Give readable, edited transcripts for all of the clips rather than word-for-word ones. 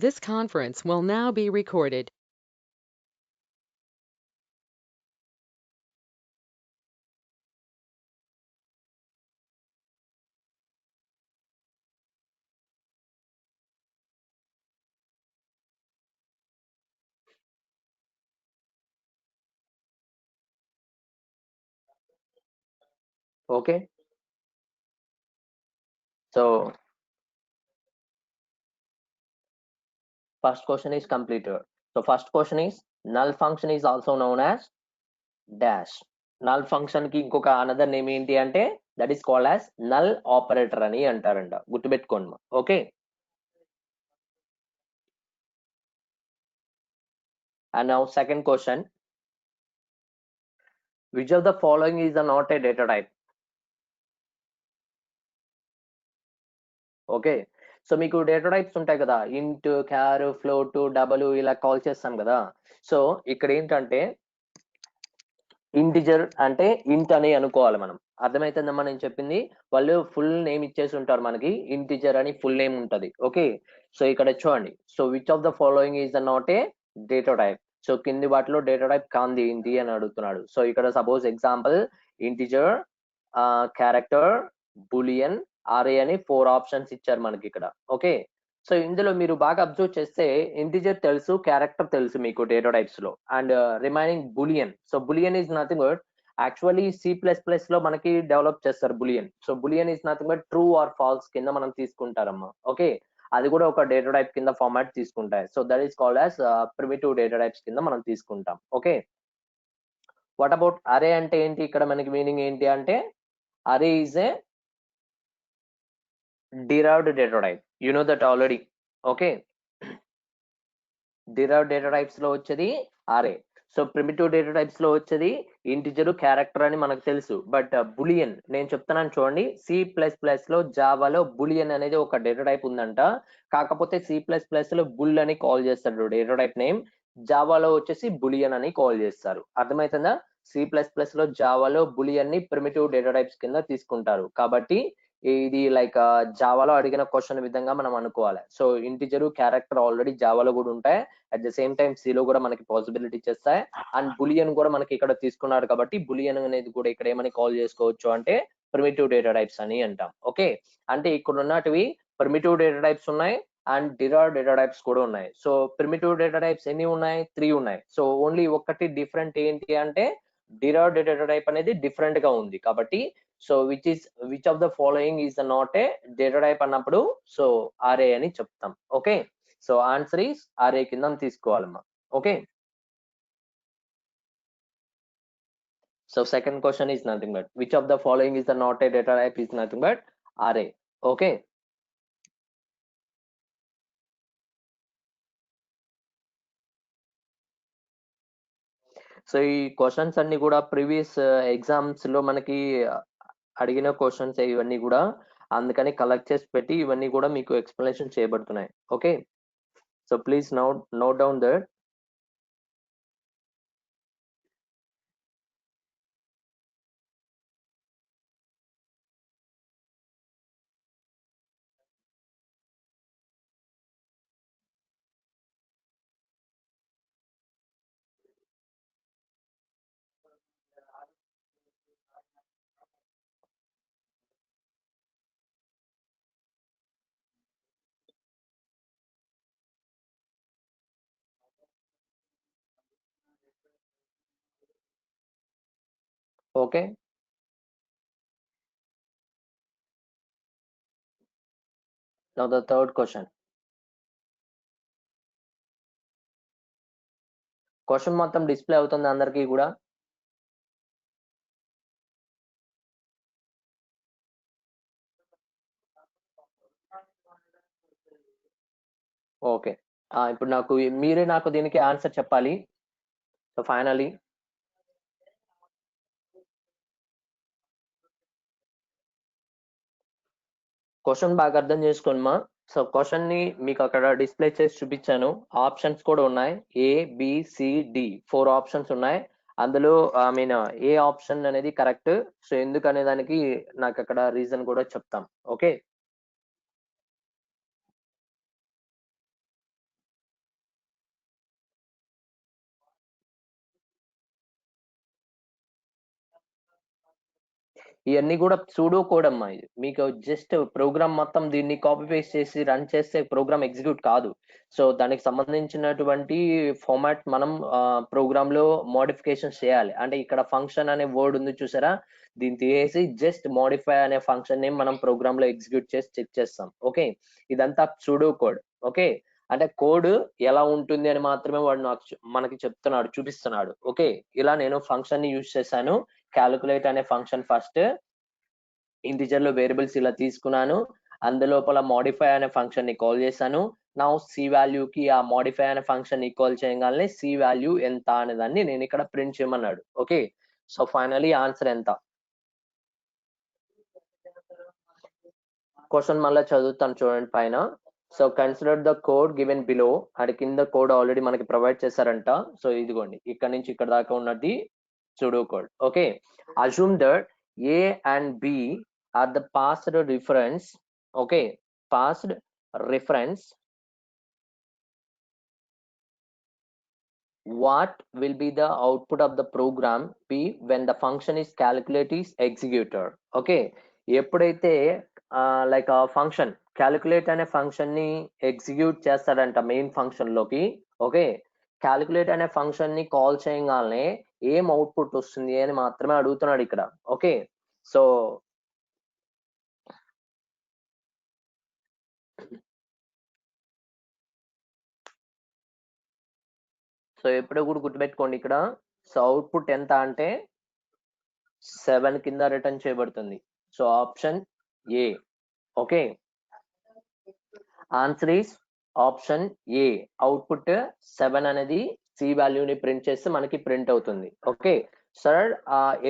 This conference will now be recorded. Okay, so first question is completed. So first question is null function is also known as dash. Null function కి ఇంకొక another name ఏంటి అంటే that is called as null operator అని అంటారంట, గుర్తుపెట్టుకోండి. Okay, and now second question, which of the following is the not a data type? Okay, so మీకు data types ఉంటాయి కదా, ఇంట్, క్యార్, ఫ్లోట్, డబల్ ఇలా కాల్ చేస్తాం కదా. సో ఇక్కడ ఏంటంటే ఇంటిజర్ అంటే ఇంట్ అని అనుకోవాలి మనం. అర్థమైతుందమ్మా నేను చెప్పింది? వాళ్ళు ఫుల్ నేమ్ ఇచ్చేసి ఉంటారు మనకి, ఇంటిజర్ అని ఫుల్ నేమ్ ఉంటది. ఓకే, సో ఇక్కడ చూడండి, so which of the following is the not a data type? So కింది వాటిలో డేటా టైప్ కాంది ఏంటి అని అడుగుతున్నాడు. సో ఇక్కడ suppose example integer, character, boolean, array అని 4 ఆప్షన్స్ ఇచ్చారు మనకి ఇక్కడ. ఓకే, సో ఇందులో మీరు బాగా అబ్జర్వ్ చేస్తే ఇంటిజర్ తెలుసు, క్యారెక్టర్ తెలుసు మీకు డేటా టైప్స్ లో, and remaining boolean. So boolean is nothing but actually C++ లో మనకి డెవలప్ చేస్తారు boolean. So boolean is nothing but true or false కింద మనం తీసుకుంటారమ్మా. ఓకే, అది కూడా ఒక డేటా టైప్ కింద ఫార్మాట్ తీసుకుంటాయి. So that is called as primitive data types కింద మనం తీసుకుంటాం. ఓకే, వాట్ అబౌట్ అరే అంటే ఏంటి? ఇక్కడ మనకి మీనింగ్ ఏంటి అంటే అరే is a derived data type. You know that already. Okay, derived data types లో వచ్చేది అరే. సో ప్రిమిటివ్ డేటా టైప్స్ లో వచ్చేది ఇంటిజర్, క్యారెక్టర్ అని మనకు తెలుసు. బట్ బులియన్ నేను చెప్తున్నాను చూడండి, C++ లో, జావాలో బులియన్ అనేది ఒక డేటా టైప్ ఉందంట. కాకపోతే C++ లో బుల్ అని కాల్ చేస్తాడు డేటా టైప్ నేమ్, జావాలో వచ్చేసి బులియన్ అని కాల్ చేస్తారు. అర్థమవుతుందా? C++ లో, జావాలో బులియన్ ని ప్రిమిటివ్ డేటా టైప్స్ కింద తీసుకుంటారు. కాబట్టి ఇది లైక్ జావాలో అడిగిన క్వశ్చన్ విధంగా మనం అనుకోవాలి. సో ఇంటిజర్, క్యారెక్టర్ ఆల్రెడీ జావాలో కూడా ఉంటాయి, అట్ ద సేమ్ టైం సిలో కూడా మనకి పాసిబిలిటీ చేస్తాయి. అండ్ బులియన్ కూడా మనకి ఇక్కడ తీసుకున్నాడు కాబట్టి బులియన్ అనేది కూడా ఇక్కడ ఏమని కాల్ చేసుకోవచ్చు అంటే ప్రిమిటివ్ డేటా టైప్స్ అని అంటాం. ఓకే, అంటే ఇక్కడ ఉన్నటివి ప్రిమిటివ్ డేటా టైప్స్ ఉన్నాయి అండ్ డిరైవ్డ్ డేటా టైప్స్ కూడా ఉన్నాయి. సో ప్రిమిటివ్ డేటా టైప్స్ ఎన్ని ఉన్నాయి? 3 ఉన్నాయి. సో ఓన్లీ ఒకటి డిఫరెంట్ ఏంటి అంటే డిరైవ్డ్ డేటా టైప్ అనేది డిఫరెంట్ గా ఉంది. కాబట్టి so which of the following is not a data type అన్నప్పుడు సో ఆర్ఏ అని చెప్తాం. Okay, so answer is array కింద తీసుకోవాలమ్మా. Okay, so second question is nothing but which of the following is the not a data type is nothing but array. Okay, so ఈ questions అన్ని కూడా previous exams లో మనకి అడిగిన questions ఇవన్నీ కూడా, అందుకని కలెక్ట్ చేసి పెట్టి ఇవన్నీ కూడా మీకు ఎక్స్ప్లెనేషన్ చేయబడుతున్నాయి. Okay, so please note down that. Okay, now the third question. Question మొత్తం డిస్ప్లే అవుతుంది అందరికీ కూడా? ఓకే, ఇప్పుడు మీరే నాకు దీనికి ఆన్సర్ చెప్పాలి. సో ఫైనలీ క్వశ్చన్ బాగా అర్థం చేసుకోండి మా. సో క్వశ్చన్ ని మీకు అక్కడ డిస్ప్లే చేసి చూపించాను. ఆప్షన్స్ కూడా ఉన్నాయి, ABCD 4 ఆప్షన్స్ ఉన్నాయి. అందులో ఐ మీన్ ఏ ఆప్షన్ అనేది కరెక్ట్, సో ఎందుకు అనే దానికి నాకు అక్కడ రీజన్ కూడా చెప్తాం. ఓకే, ఇవన్నీ కూడా సూడో కోడ్ అమ్మా. ఇది మీకు జస్ట్ ప్రోగ్రామ్ మొత్తం దీన్ని కాపీ పేస్ట్ చేసి రన్ చేస్తే ప్రోగ్రామ్ ఎగ్జిక్యూట్ కాదు. సో దానికి సంబంధించినటువంటి ఫార్మాట్ మనం ప్రోగ్రామ్ లో మోడిఫికేషన్స్ చేయాలి. అంటే ఇక్కడ ఫంక్షన్ అనే వర్డ్ ఉంది చూసారా, దీన్ని తీసేసి జస్ట్ మోడిఫై అనే ఫంక్షన్ ని మనం ప్రోగ్రామ్ లో ఎగ్జిక్యూట్ చేసి చెక్ చేస్తాం. ఓకే, ఇదంతా సూడో కోడ్. ఓకే, అంటే కోడ్ ఎలా ఉంటుంది అని మాత్రమే వాడు మనకి చెప్తున్నాడు, చూపిస్తున్నాడు. ఓకే, ఇలా నేను ఫంక్షన్ ని యూజ్ చేశాను. క్యాలిక్యులేట్ అనే ఫంక్షన్ ఫస్ట్ ఇంటిజర్ లో వేరియబుల్స్ ఇలా తీసుకున్నాను, అందులోపల మోడిఫై అనే ఫంక్షన్ ని కాల్ చేశాను. నా సి వాల్యూ కి ఆ మోడిఫై అనే ఫంక్షన్ ని కాల్ చేయగానే సి వాల్యూ ఎంత అనే దాన్ని నేను ఇక్కడ ప్రింట్ చేయమన్నాడు. ఓకే, సో ఫైనలీ ఆన్సర్ ఎంత? క్వశ్చన్ మళ్ళీ చదువుతాను చూడండి పైన. So consider the code given below, అది కింద కోడ్ ఆల్రెడీ మనకి ప్రొవైడ్ చేశారంట. సో ఇదిగోండి, ఇక్కడ నుంచి ఇక్కడ దాకా ఉన్నది pseudo code. Okay, assume that A and B are the passed reference. Okay, passed reference. What will be the output of the program be when the function is calculate is executed? Okay, ఎప్పుడైతే like function calculate అనే function ని execute చేస్తాడంట main function లోకి. Okay, calculate అనే function ని call చేయగానే ఏం output వస్తుంది అని మాత్రమే అడుగుతున్నాడు ఇక్కడ. ఓకే, సో సో ఎప్పుడో కూడా గుర్తుపెట్టుకోండి ఇక్కడ. సో అవుట్పుట్ ఎంత అంటే 7 కింద రిటర్న్ చేయబడుతుంది. So option A. Okay, answer is option A. Output 7 అనేది సి వాల్యూని ప్రింట్ చేస్తే మనకి ప్రింట్ అవుతుంది. ఓకే సార్,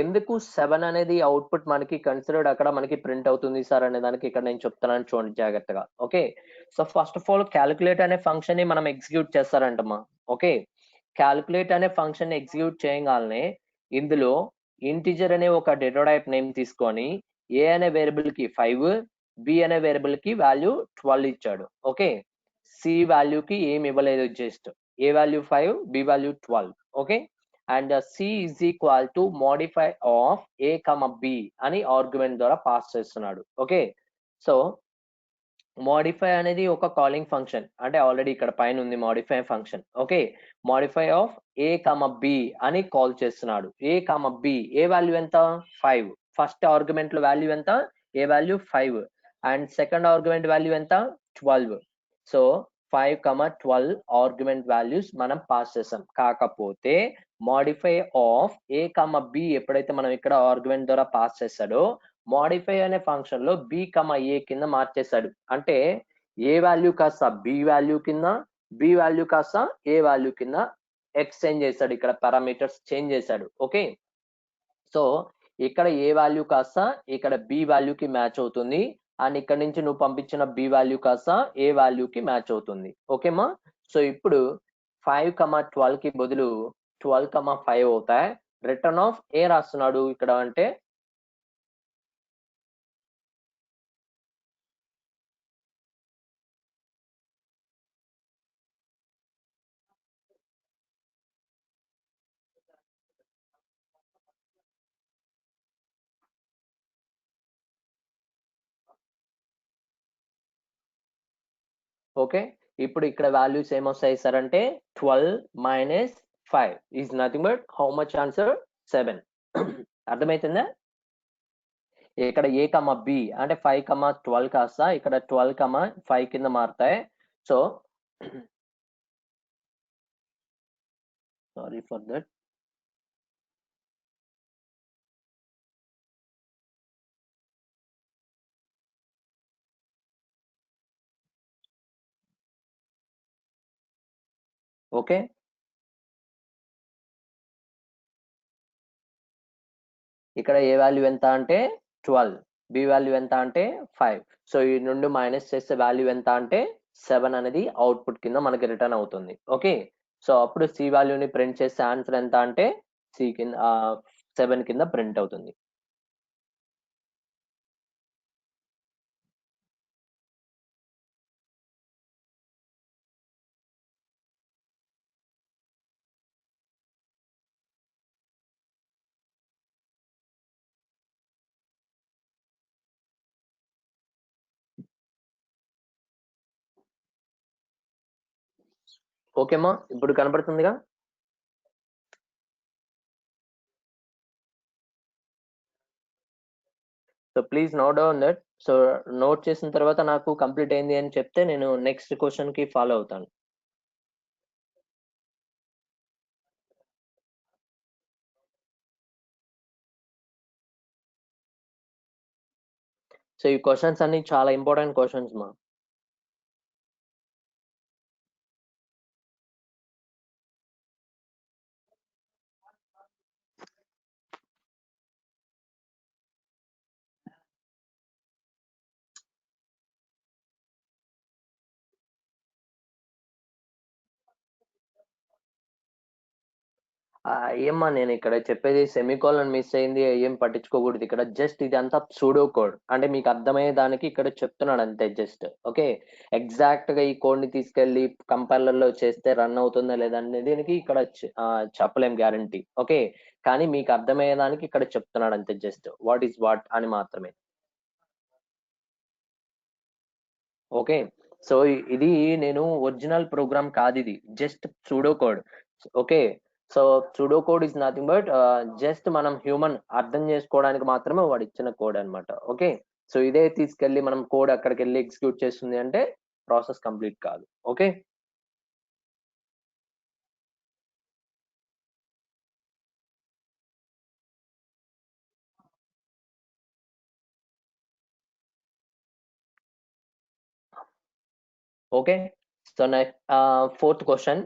ఎందుకు 7 అనేది అవుట్పుట్ మనకి కన్సిడర్డ్ అక్కడ మనకి ప్రింట్ అవుతుంది సార్ అనే దానికి ఇక్కడ నేను చెప్తున్నాను చూడండి జాగ్రత్తగా. Okay, so first of all calculate అనే ఫంక్షన్ ని మనం ఎగ్జిక్యూట్ చేస్తారంటమ్మా. ఓకే, క్యాలిక్యులేట్ అనే ఫంక్షన్ ఎగ్జిక్యూట్ చేయగానే ఇందులో ఇంటిజర్ అనే ఒక డేటా టైప్ నేమ్ తీసుకొని ఏ అనే వేరియబుల్ కి 5, బి అనే వేరియబుల్ కి వాల్యూ 12 ఇచ్చాడు. ఓకే, సి వాల్యూ కి ఏమి ఇవ్వలేదు, just A value 5, B value 12. Okay, and C is equal to modify of A comma B అని ఆర్గ్యుమెంట్ ద్వారా పాస్ చేస్తున్నాడు. ఓకే, సో మోడిఫై అనేది ఒక కాలింగ్ ఫంక్షన్, అంటే ఆల్రెడీ ఇక్కడ పైన ఉంది modify function. Okay, modify of A comma B అని కాల్ చేస్తున్నాడు. A comma B, A value ఎంత 5, ఫస్ట్ ఆర్గ్యుమెంట్ లో వాల్యూ ఎంత, A value 5, and second argument value ఎంత 12. సో 5, 12 ఆర్గ్యుమెంట్ వాల్యూస్ మనం పాస్ చేసాం. కాకపోతే modify of A comma B ఎప్పుడైతే మనం ఇక్కడ ఆర్గ్యుమెంట్ ద్వారా పాస్ చేస్తాడో మోడిఫై అనే ఫంక్షన్ లో బి కమ ఏ కింద మార్చేశాడు. అంటే ఏ వాల్యూ కాస్త బి వాల్యూ కింద, బి వాల్యూ కాస్త ఏ వాల్యూ కింద ఎక్స్చేంజ్ చేశాడు, ఇక్కడ పారామీటర్స్ చేంజ్ చేశాడు. ఓకే, సో ఇక్కడ ఏ వాల్యూ కాస్త ఇక్కడ బి వాల్యూకి మ్యాచ్ అవుతుంది, అండ్ ఇక్కడ నుంచి నువ్వు పంపించిన బి వాల్యూ కాస్త ఏ వాల్యూకి మ్యాచ్ అవుతుంది. ఓకేమా, సో ఇప్పుడు 5, 12 కి బదులు 12, 5 అవుతాయి. రిటర్న్ ఆఫ్ ఏ రాస్తున్నాడు ఇక్కడ అంటే ఓకే, ఇప్పుడు ఇక్కడ వాల్యూస్ ఏమొస్తాయి సార్ అంటే 12 - 5 is nothing but how much answer 7. అర్థమవుతుందా? ఇక్కడ ఏ కమ బి అంటే 5, 12 కాస్త ఇక్కడ 12, 5 కింద మారుతాయి. So sorry for that. Okay, ఇక్కడ ఏ వాల్యూ ఎంత అంటే 12, బి వాల్యూ ఎంత అంటే 5. సో ఈ నుండి మైనస్ చేస్తే వాల్యూ ఎంత అంటే 7 అనేది అవుట్పుట్ కింద మనకి రిటర్న్ అవుతుంది. ఓకే, సో అప్పుడు సి వాల్యూని ప్రింట్ చేస్తే ఆన్సర్ ఎంత అంటే సి కింద 7 కింద ప్రింట్ అవుతుంది. ఓకేమా, ఇప్పుడు కనపడుతుందిగా? So please note down that. So note చేసిన తర్వాత నాకు కంప్లీట్ అయింది అని చెప్తే నేను నెక్స్ట్ క్వశ్చన్ కి ఫాలో అవుతాను. సో ఈ క్వశ్చన్స్ అన్ని చాలా ఇంపార్టెంట్ క్వశ్చన్స్ మా. ఏమ్మా నేను ఇక్కడ చెప్పేది సెమికోలన్ మిస్ అయింది ఏం పట్టించుకోకూడదు ఇక్కడ. జస్ట్ ఇదంతా సూడో కోడ్, అంటే మీకు అర్థమయ్యే దానికి ఇక్కడ చెప్తున్నాడు అంతే జస్ట్. ఓకే, ఎగ్జాక్ట్ గా ఈ కోడ్ ని తీసుకెళ్లి కంపైలర్ లో చేస్తే రన్ అవుతుందా లేదా అనేది దీనికి ఇక్కడ చెప్పలేం గ్యారంటీ. ఓకే, కానీ మీకు అర్థమయ్యేదానికి ఇక్కడ చెప్తున్నాడు అంతే, జస్ట్ వాట్ ఈస్ వాట్ అని మాత్రమే. ఓకే, సో ఇది నేను ఒరిజినల్ ప్రోగ్రామ్ కాదు, ఇది just pseudo code. Okay, so pseudo code is nothing but just మనం హ్యూమన్ అర్థం చేసుకోవడానికి మాత్రమే వాడు ఇచ్చిన కోడ్ అన్నమాట. ఓకే, సో ఇదే తీసుకెళ్లి మనం కోడ్ అక్కడికి వెళ్ళి ఎగ్జిక్యూట్ చేస్తుంది అంటే ప్రాసెస్ కంప్లీట్ కాదు. Okay, okay. So next fourth question.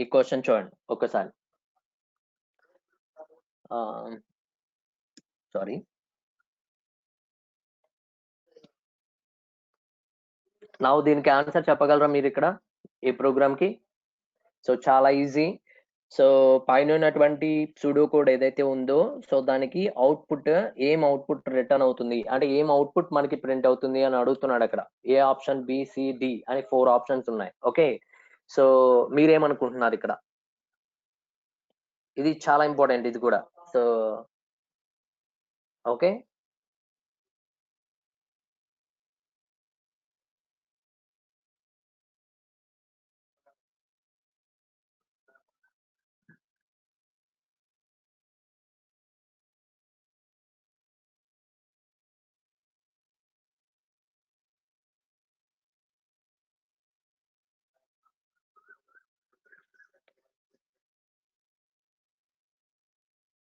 ఈ క్వశ్చన్ చూడండి ఒకసారి. సారీ, నా దీనికి ఆన్సర్ చెప్పగలరా మీరు ఇక్కడ ఈ ప్రోగ్రామ్ కి? సో చాలా ఈజీ. సో పైన ఉన్నటువంటి సూడో కోడ్ ఏదైతే ఉందో, సో దానికి అవుట్పుట్ ఏం అవుట్పుట్ రిటర్న్ అవుతుంది అంటే ఏం అవుట్పుట్ మనకి ప్రింట్ అవుతుంది అని అడుగుతున్నాడు అక్కడ. ఏ ఆప్షన్, బి, సి, డి అని 4 ఆప్షన్స్ ఉన్నాయి. ఓకే, సో మీరేమనుకుంటున్నారు ఇక్కడ? ఇది చాలా ఇంపార్టెంట్ ఇది కూడా. సో ఓకే,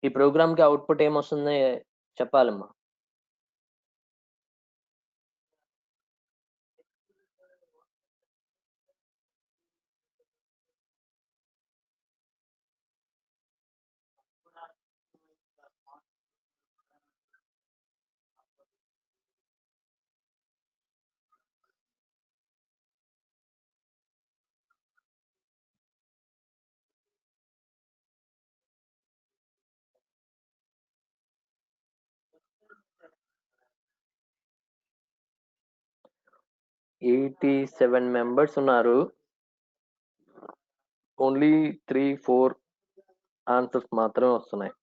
ఈ ప్రోగ్రామ్ కి అవుట్పుట్ ఏమొస్తుంది చెప్పాలమ్మా. ఎయిటీ 7 మెంబర్స్ ఉన్నారు, ఓన్లీ 3-4 ఆన్సర్స్ మాత్రమే వస్తున్నాయి.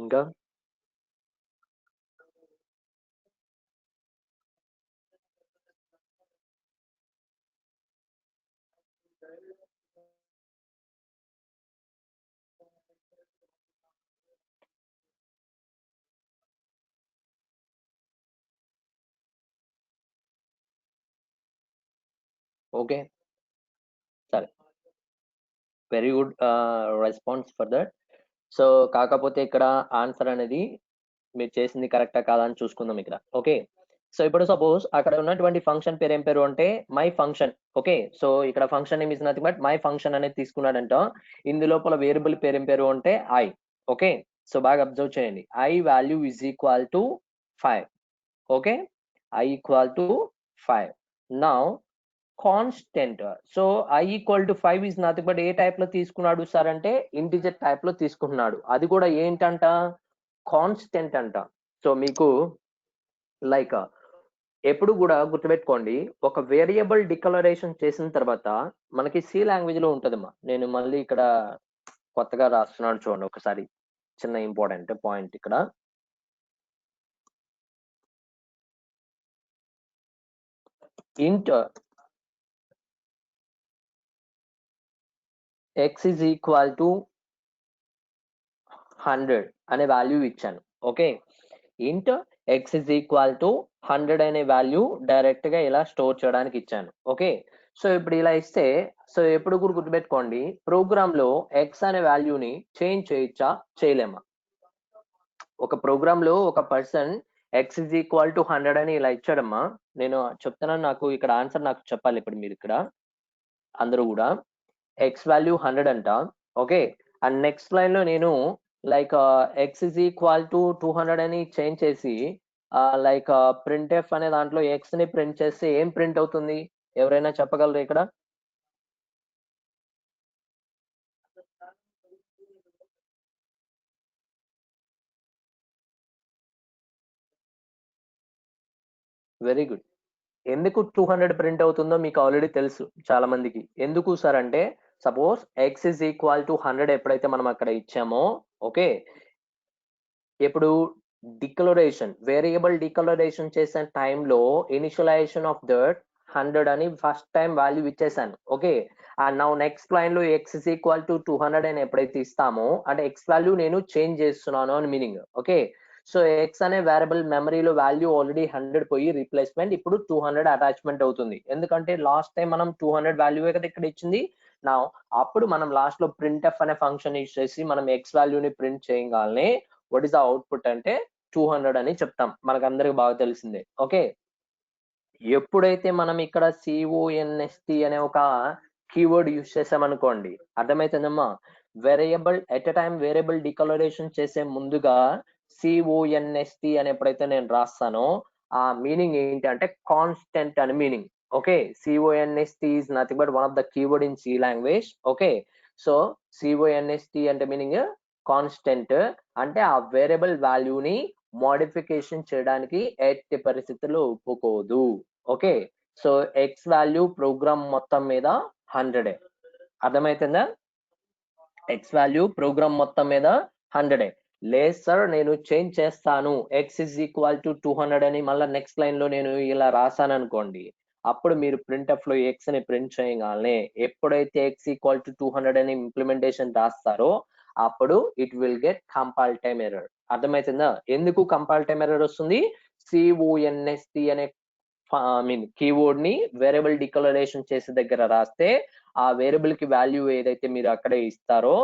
ఇంకా ఓకే, సరే, very good response for that. So కాకపోతే ఇక్కడ ఆన్సర్ అనేది మీరు చేసింది కరెక్టా కాదా అని చూసుకుందాం ఇక్కడ. ఓకే, సో ఇప్పుడు సపోజ్ అక్కడ ఉన్నటువంటి ఫంక్షన్ పేరు ఏం పేరు అంటే మై ఫంక్షన్. ఓకే, సో ఇక్కడ function name is nothing but my function అనేది తీసుకున్నాడంట. ఇందు లోపల వేరియబుల్ పేరు ఏం పేరు అంటే ఐ. ఓకే, సో బాగా అబ్జర్వ్ చేయండి. I value is equal to 5. Okay, I equal to 5. Now constant. So I equal to 5 is nothing but A type లో తీసుకున్నాడు సార్ అంటే ఇంటిజర్ టైప్ లో తీసుకుంటున్నాడు. అది కూడా ఏంటంట, కాన్స్టెంట్ అంట. సో మీకు లైక్ ఎప్పుడు కూడా గుర్తుపెట్టుకోండి, ఒక వేరియబుల్ డిక్లరేషన్ చేసిన తర్వాత మనకి సి లాంగ్వేజ్ లో ఉంటదమ్మా. నేను మళ్ళీ ఇక్కడ కొత్తగా రాస్తున్నాను చూడండి ఒకసారి, చిన్న ఇంపార్టెంట్ పాయింట్ ఇక్కడ. ఇంట్ x is equal to 100 అనే వాల్యూ ఇచ్చాను. ఓకే, ఇంట్ x is equal to 100 అనే వాల్యూ డైరెక్ట్ గా ఇలా స్టోర్ చేయడానికి ఇచ్చాను. ఓకే, సో ఇప్పుడు ఇలా ఇస్తే, సో ఎప్పుడు కూడా గుర్తుపెట్టుకోండి, ప్రోగ్రామ్ లో x అనే వాల్యూని చేంజ్ చేయొచ్చా, చేయలేమా? ఒక ప్రోగ్రామ్ లో ఒక person x is equal to 100 అని ఇలా ఇచ్చాడమ్మా. నేను చెప్తున్నాను, నాకు ఇక్కడ ఆన్సర్ నాకు చెప్పాలి ఇప్పుడు మీరు ఇక్కడ అందరూ కూడా. x వాల్యూ 100 అంట. ఓకే, అండ్ నెక్స్ట్ లైన్ లో నేను like x is equal to 200 అని చేంజ్ చేసి లైక్ ప్రింట్ ఎఫ్ అనే దాంట్లో x ని ప్రింట్ చేస్తే ఏం ప్రింట్ అవుతుంది, ఎవరైనా చెప్పగలరు ఇక్కడ? Very good. ఎందుకు 200 ప్రింట్ అవుతుందో మీకు ఆల్రెడీ తెలుసు చాలా మందికి. ఎందుకు సార్ అంటే, suppose x is equal to 100 ఎప్పుడైతే మనం అక్కడ ఇచ్చామో, ఓకే, ఇప్పుడు డిక్లరేషన్, వేరియబుల్ డిక్లరేషన్ చేసే టైంలో ఇనిషియలైజేషన్ ఆఫ్ దట్ 100 అని ఫస్ట్ టైం వాల్యూ ఇచ్చేసాను. Okay, and now next line లో x is equal to 200 అని ఎప్పుడైతే ఇస్తామో అంటే x వాల్యూ నేను చేంజ్ చేస్తున్నాను అని మీనింగ్. ఓకే, సో x అనే వేరియబుల్ మెమరీలో వాల్యూ ఆల్రెడీ 100 పోయి రీప్లేస్మెంట్ ఇప్పుడు 200 అటాచ్మెంట్ అవుతుంది. ఎందుకంటే లాస్ట్ టైం మనం 200 వాల్యూ కదా ఇక్కడ ఇచ్చింది. నా అప్పుడు మనం లాస్ట్ లో ప్రింట్ ఎఫ్ అనే ఫంక్షన్ యూజ్ చేసి మనం x వాల్యూని ప్రింట్ చేయగానే వాట్ ఈస్ ద అవుట్పుట్ అంటే 200 అని చెప్తాం, మనకు అందరికి బాగా తెలిసిందే. ఓకే, ఎప్పుడైతే మనం ఇక్కడ CONST అనే ఒక కీవర్డ్ యూజ్ చేసామనుకోండి, అర్థమైతుందమ్మా? Variable at a time variable declaration చేసే ముందుగా CONST అని ఎప్పుడైతే నేను రాస్తానో ఆ మీనింగ్ ఏంటి అంటే కాన్స్టెంట్ అని meaning. Okay, CONST is nothing but one of the keyword in C language. Okay, so CONST అంటే మీనింగ్ కాన్స్టెంట్, అంటే ఆ వేరియబుల్ వాల్యూని మోడిఫికేషన్ చేయడానికి ఎట్టి పరిస్థితుల్లో ఒప్పుకోదు. Okay, so X value program మొత్తం మీద 100. అర్థమైతుందా? ఎక్స్ వాల్యూ ప్రోగ్రామ్ మొత్తం మీద 100. లేదు సార్ నేను చేంజ్ చేస్తాను, x is equal to 200 అని మళ్ళీ నెక్స్ట్ లైన్ లో నేను ఇలా రాసాను అనుకోండి, అప్పుడు మీరు ప్రింట్ఎఫ్ లో x ని ప్రింట్ చేయగానే ఎప్పుడైతే x equal to 200 అని ఇంప్లిమెంటేషన్ రాస్తారో అప్పుడు it will get compile time error. అర్థమైతుందా? ఎందుకు కంపైల్ టైమ్ ఎర్రర్ వస్తుంది? CONST అనే కీవర్డ్ ని వేరియబుల్ డిక్లరేషన్ చేసే దగ్గర రాస్తే ఆ వేరియబుల్ కి వాల్యూ ఏదైతే మీరు అక్కడే ఇస్తారో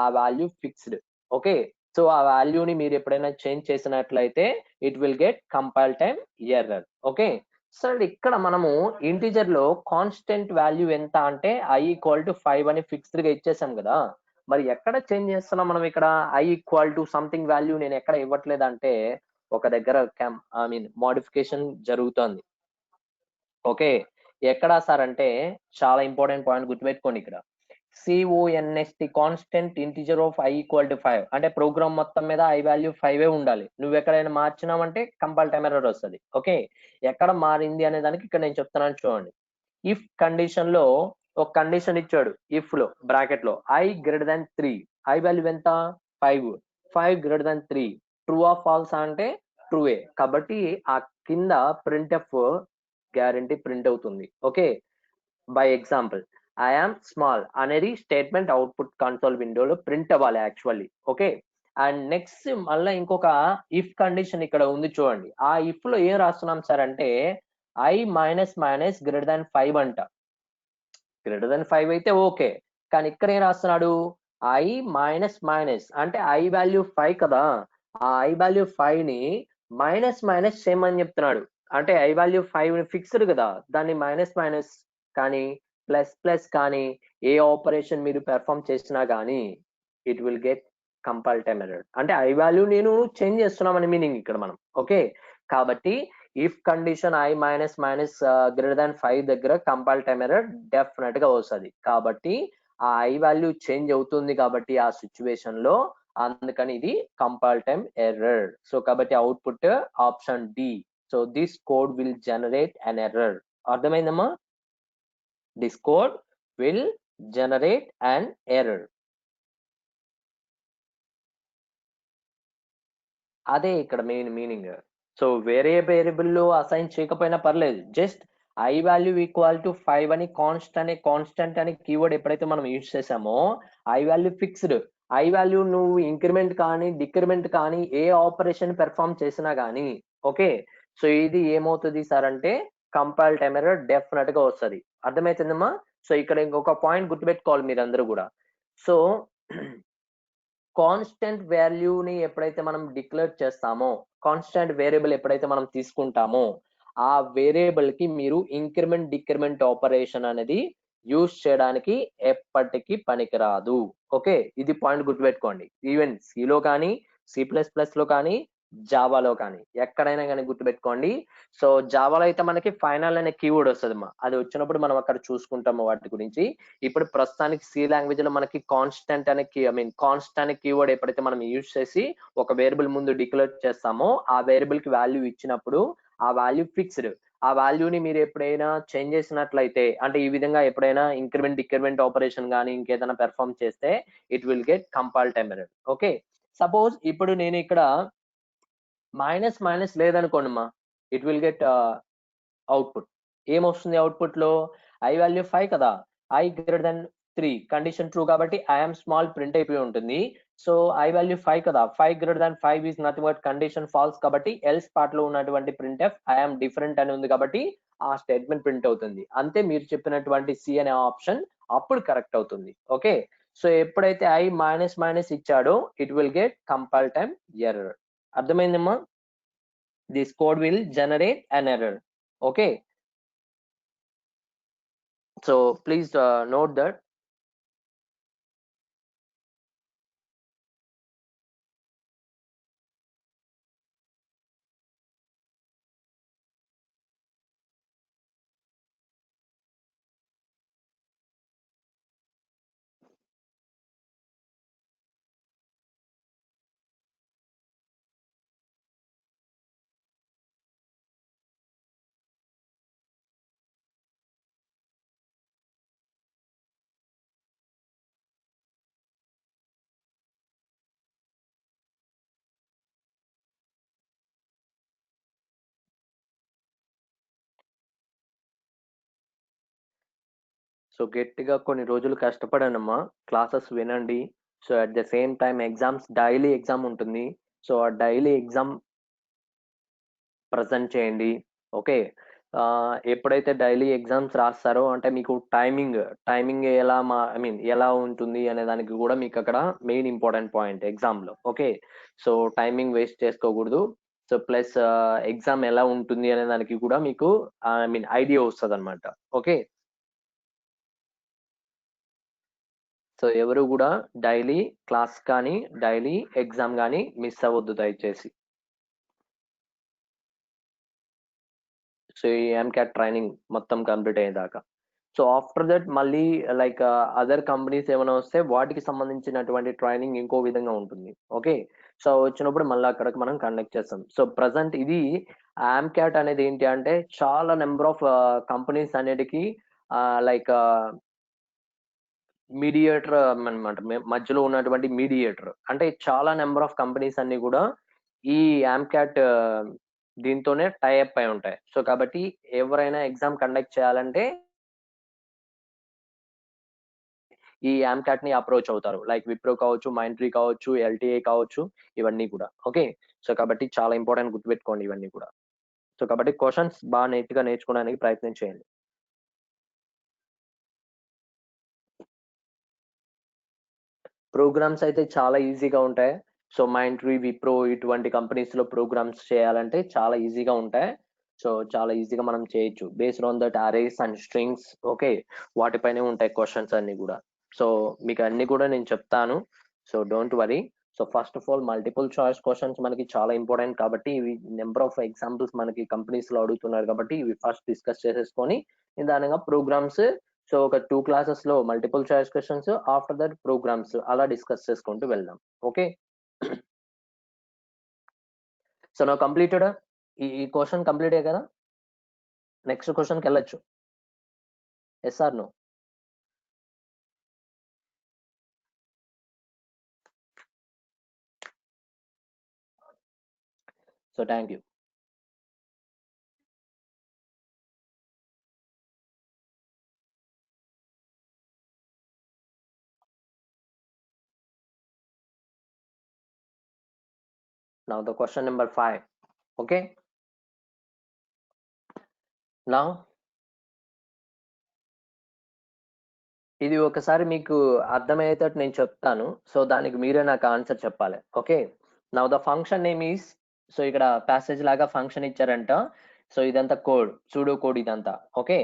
ఆ వాల్యూ ఫిక్స్డ్. ఓకే, సో ఆ వాల్యూని మీరు ఎప్పుడైనా చేంజ్ చేసినట్లయితే it will get compile time error. Okay, so ఇక్కడ మనము ఇంటిజర్ లో కాన్స్టెంట్ వాల్యూ ఎంత అంటే I equal to 5 అని ఫిక్స్డ్ గా ఇచ్చేసాం కదా, మరి ఎక్కడ చేంజ్ చేస్తున్నాం మనం ఇక్కడ? I equal to something value నేను ఎక్కడ ఇవ్వట్లేదు అంటే ఒక దగ్గర మోడిఫికేషన్ జరుగుతుంది. ఓకే, ఎక్కడ సార్ అంటే చాలా ఇంపార్టెంట్ పాయింట్ గుర్తుపెట్టుకోండి ఇక్కడ. CONST constant integer of I equal to 5 అంటే ప్రోగ్రామ్ మొత్తం మీద I వాల్యూ 5 ఉండాలి. నువ్వు ఎక్కడైనా మార్చినావంటే కంపైల్ టైమ్ ఎర్రర్ వస్తుంది. ఓకే, ఎక్కడ మారింది అనే దానికి ఇక్కడ నేను చెప్తున్నాను చూడండి. ఇఫ్ కండిషన్ లో ఒక కండిషన్ ఇచ్చాడు, ఇఫ్ లో బ్రాకెట్ లో I greater than 3, I value ఎంత? 5, 5 greater than 3, true of false అంటే ట్రూఏ, కాబట్టి ఆ కింద ప్రింట్ ఎఫ్ గ్యారంటీ ప్రింట్ అవుతుంది. Okay, by example I am small అనేది స్టేట్మెంట్ అవుట్పుట్ కన్సోల్ విండోలో ప్రింట్ అవ్వాలి యాక్చువల్లీ. ఓకే, అండ్ నెక్స్ట్ మళ్ళీ ఇంకొక ఇఫ్ కండిషన్ ఇక్కడ ఉంది చూడండి. ఆ ఇఫ్ లో ఏం రాస్తున్నాం సార్ అంటే I మైనస్ గ్రేటర్ దాన్ 5 అంట. గ్రేటర్ దాన్ 5 అయితే ఓకే, కానీ ఇక్కడ ఏం రాస్తున్నాడు? I మైనస్ అంటే I వాల్యూ 5 కదా, ఆ I వాల్యూ 5 ని మైనస్ చేయమని చెప్తున్నాడు. అంటే I వాల్యూ 5 ఫిక్స్డ్ కదా, దాన్ని మైనస్ కానీ ప్లస్ కానీ ఏ ఆపరేషన్ మీరు పెర్ఫామ్ చేసినా కానీ it will get compile time error అంటే ఐ వాల్యూ నేను చేంజ్ చేస్తున్నామని మీనింగ్ ఇక్కడ మనం ఓకే కాబట్టి if condition I minus greater than 5 దగ్గర కంపైల్ టైమ్ ఎర్రర్ డెఫినెట్ గా వస్తుంది కాబట్టి ఆ ఐ వాల్యూ చేంజ్ అవుతుంది కాబట్టి ఆ సిచ్యువేషన్ లో అందుకని ఇది కంపైల్ టైమ్ ఎర్రర్ సో కాబట్టి output option D so this code will generate an error అర్థమైందమ్మా this code will generate an error అదే ఇక్కడ మెయిన్ మీనింగ్ సో వేరే వేరియబుల్ అసైన్ చేయకపోయినా పర్లేదు just I value equal to 5 అని కాన్స్టెంట్ అనే keyword ఎప్పుడైతే మనం యూజ్ చేసామో I value fixed I value నువ్వు ఇంక్రిమెంట్ కానీ డిక్రిమెంట్ కానీ ఏ ఆపరేషన్ పెర్ఫామ్ చేసినా కానీ ఓకే సో ఇది ఏమవుతుంది సార్ అంటే కంపైల్ టైమ్ ఎర్రర్ డెఫినెట్ గా వస్తుంది అర్థమవుతుందమ్మా సో ఇక్కడ ఇంకొక పాయింట్ గుర్తుపెట్టుకోవాలి మీరందరూ కూడా సో కాన్స్టెంట్ వాల్యూని ఎప్పుడైతే మనం డిక్లేర్ చేస్తామో కాన్స్టెంట్ వేరియబుల్ ఎప్పుడైతే మనం తీసుకుంటామో ఆ వేరియబుల్ కి మీరు ఇంక్రిమెంట్ డిక్రిమెంట్ ఆపరేషన్ అనేది యూజ్ చేయడానికి ఎప్పటికీ పనికిరాదు ఓకే ఇది పాయింట్ గుర్తుపెట్టుకోండి ఈవెన్ సిలో కానీ C++ లో కానీ జావాలో కానీ ఎక్కడైనా కానీ గుర్తుపెట్టుకోండి సో జావాలో అయితే మనకి ఫైనల్ అనే కీవర్డ్ వస్తుంది అది వచ్చినప్పుడు మనం అక్కడ చూసుకుంటాము వాటి గురించి ఇప్పుడు ప్రస్తుతానికి సి లాంగ్వేజ్ లో మనకి కాన్స్టెంట్ అనే కాన్స్ట్ అనే కీవర్డ్ ఎప్పుడైతే మనం యూజ్ చేసి ఒక వేరియబుల్ ముందు డిక్లేర్ చేస్తామో ఆ వేరియబుల్ కి వాల్యూ ఇచ్చినప్పుడు ఆ వాల్యూ ఫిక్స్డ్ ఆ వాల్యూని మీరు ఎప్పుడైనా చేంజ్ చేసినట్లయితే అంటే ఈ విధంగా ఎప్పుడైనా ఇంక్రిమెంట్ డిక్రిమెంట్ ఆపరేషన్ కానీ ఇంకేదైనా పెర్ఫామ్ చేస్తే it will get compile time error okay suppose ఇప్పుడు నేను ఇక్కడ మైనస్ లేదనుకోండి మా ఇట్ విల్ గెట్ అవుట్పుట్ ఏమొస్తుంది అవుట్పుట్ లో ఐ వాల్యూ 5 కదా I greater than 3 condition true కాబట్టి ఐఎమ్ స్మాల్ ప్రింట్ అయిపోయి ఉంటుంది సో ఐ వాల్యూ 5 కదా 5 greater than 5 is nothing but condition false కాబట్టి ఎల్స్ పార్ట్ లో ఉన్నటువంటి ప్రింట్ ఎఫ్ ఐఎమ్ డిఫరెంట్ అని ఉంది కాబట్టి ఆ స్టేట్మెంట్ ప్రింట్ అవుతుంది అంతే మీరు చెప్పినటువంటి సి అనే ఆప్షన్ అప్పుడు కరెక్ట్ అవుతుంది ఓకే సో ఎప్పుడైతే ఐ మైనస్ ఇచ్చాడో it will get compile time error అర్థమైందమ్మా this code will generate an error okay so please note that సో గట్టిగా కొన్ని రోజులు కష్టపడానమ్మా క్లాసెస్ వినండి so at the same time exams daily exam ఉంటుంది సో ఆ డైలీ ఎగ్జామ్ ప్రజెంట్ చేయండి ఓకే ఎప్పుడైతే డైలీ ఎగ్జామ్స్ రాస్తారో అంటే మీకు టైమింగ్ ఎలా ఎలా ఉంటుంది అనే దానికి కూడా మీకు అక్కడ మెయిన్ ఇంపార్టెంట్ పాయింట్ ఎగ్జామ్ లో ఓకే సో టైమింగ్ వేస్ట్ చేసుకోకూడదు సో ప్లస్ ఎగ్జామ్ ఎలా ఉంటుంది అనే దానికి కూడా మీకు ఐడియా వస్తుంది అనమాట ఓకే సో ఎవరు కూడా డైలీ క్లాస్ కానీ డైలీ ఎగ్జామ్ కానీ మిస్ అవ్వద్దు దయచేసి సో ఈ ఎంక్యాట్ ట్రైనింగ్ మొత్తం కంప్లీట్ అయ్యేదాకా సో ఆఫ్టర్ దట్ మళ్ళీ లైక్ అదర్ కంపెనీస్ ఏమైనా వస్తే వాటికి సంబంధించినటువంటి ట్రైనింగ్ ఇంకో విధంగా ఉంటుంది ఓకే సో వచ్చినప్పుడు మళ్ళీ అక్కడికి మనం కండక్ట్ చేస్తాం సో ప్రజెంట్ ఇది ఆమ్క్యాట్ అనేది ఏంటి అంటే చాలా నెంబర్ ఆఫ్ కంపెనీస్ అనేటికి లైక్ మీడియేటర్ అనమాట మధ్యలో ఉన్నటువంటి మీడియేటర్ అంటే చాలా నెంబర్ ఆఫ్ కంపెనీస్ అన్ని కూడా ఈ ఆమ్క్యాట్ దీంతోనే టైఅప్ అయి ఉంటాయి సో కాబట్టి ఎవరైనా ఎగ్జామ్ కండక్ట్ చేయాలంటే ఈ ఆమ్క్యాట్ ని అప్రోచ్ అవుతారు లైక్ విప్రో కావచ్చు మైంట్రీ కావచ్చు ఎల్టీఏ కావచ్చు ఇవన్నీ కూడా ఓకే సో కాబట్టి చాలా ఇంపార్టెంట్ గుర్తుపెట్టుకోండి ఇవన్నీ కూడా సో కాబట్టి క్వశ్చన్స్ బాగా నీట్ గా నేర్చుకోవడానికి ప్రయత్నం చేయండి ప్రోగ్రామ్స్ అయితే చాలా ఈజీగా ఉంటాయి సో మైంట్రీ విప్రో ఇటువంటి కంపెనీస్ లో ప్రోగ్రామ్స్ చేయాలంటే చాలా ఈజీగా ఉంటాయి సో చాలా ఈజీగా మనం చేయొచ్చు based on that arrays and strings okay వాటిపైనే ఉంటాయి క్వశ్చన్స్ అన్ని కూడా సో మీకు అన్ని కూడా నేను చెప్తాను so don't worry so first of all multiple choice questions మనకి చాలా ఇంపార్టెంట్ కాబట్టి ఇవి నెంబర్ ఆఫ్ ఎగ్జాంపుల్స్ మనకి కంపెనీస్ లో అడుగుతున్నారు కాబట్టి ఇవి ఫస్ట్ డిస్కస్ చేసేసుకొని నిదానంగా ప్రోగ్రామ్స్ సో ఒక 2 క్లాసెస్ లో multiple choice questions after that programs అలా డిస్కస్ చేసుకుంటూ వెళ్దాం. ఓకే, సో నా కంప్లీటెడ్ ఈ క్వశ్చన్ కంప్లీట్ కదా, నెక్స్ట్ క్వశ్చన్కి వెళ్ళొచ్చు. Yes or no? So thank you. Now the question number 5. Okay, now ఇది ఒకసారి మీకు అర్థమయ్యేటట్టు నేను చెప్తాను, సో దానికి మీరే నాకు ఆన్సర్ చెప్పాలి. Okay, now the function name is, so ఇక్కడ ప్యాసేజ్ లాగా ఫంక్షన్ ఇచ్చారంట. సో ఇదంతా కోడ్, సూడో కోడ్ ఇదంతా. ఓకే,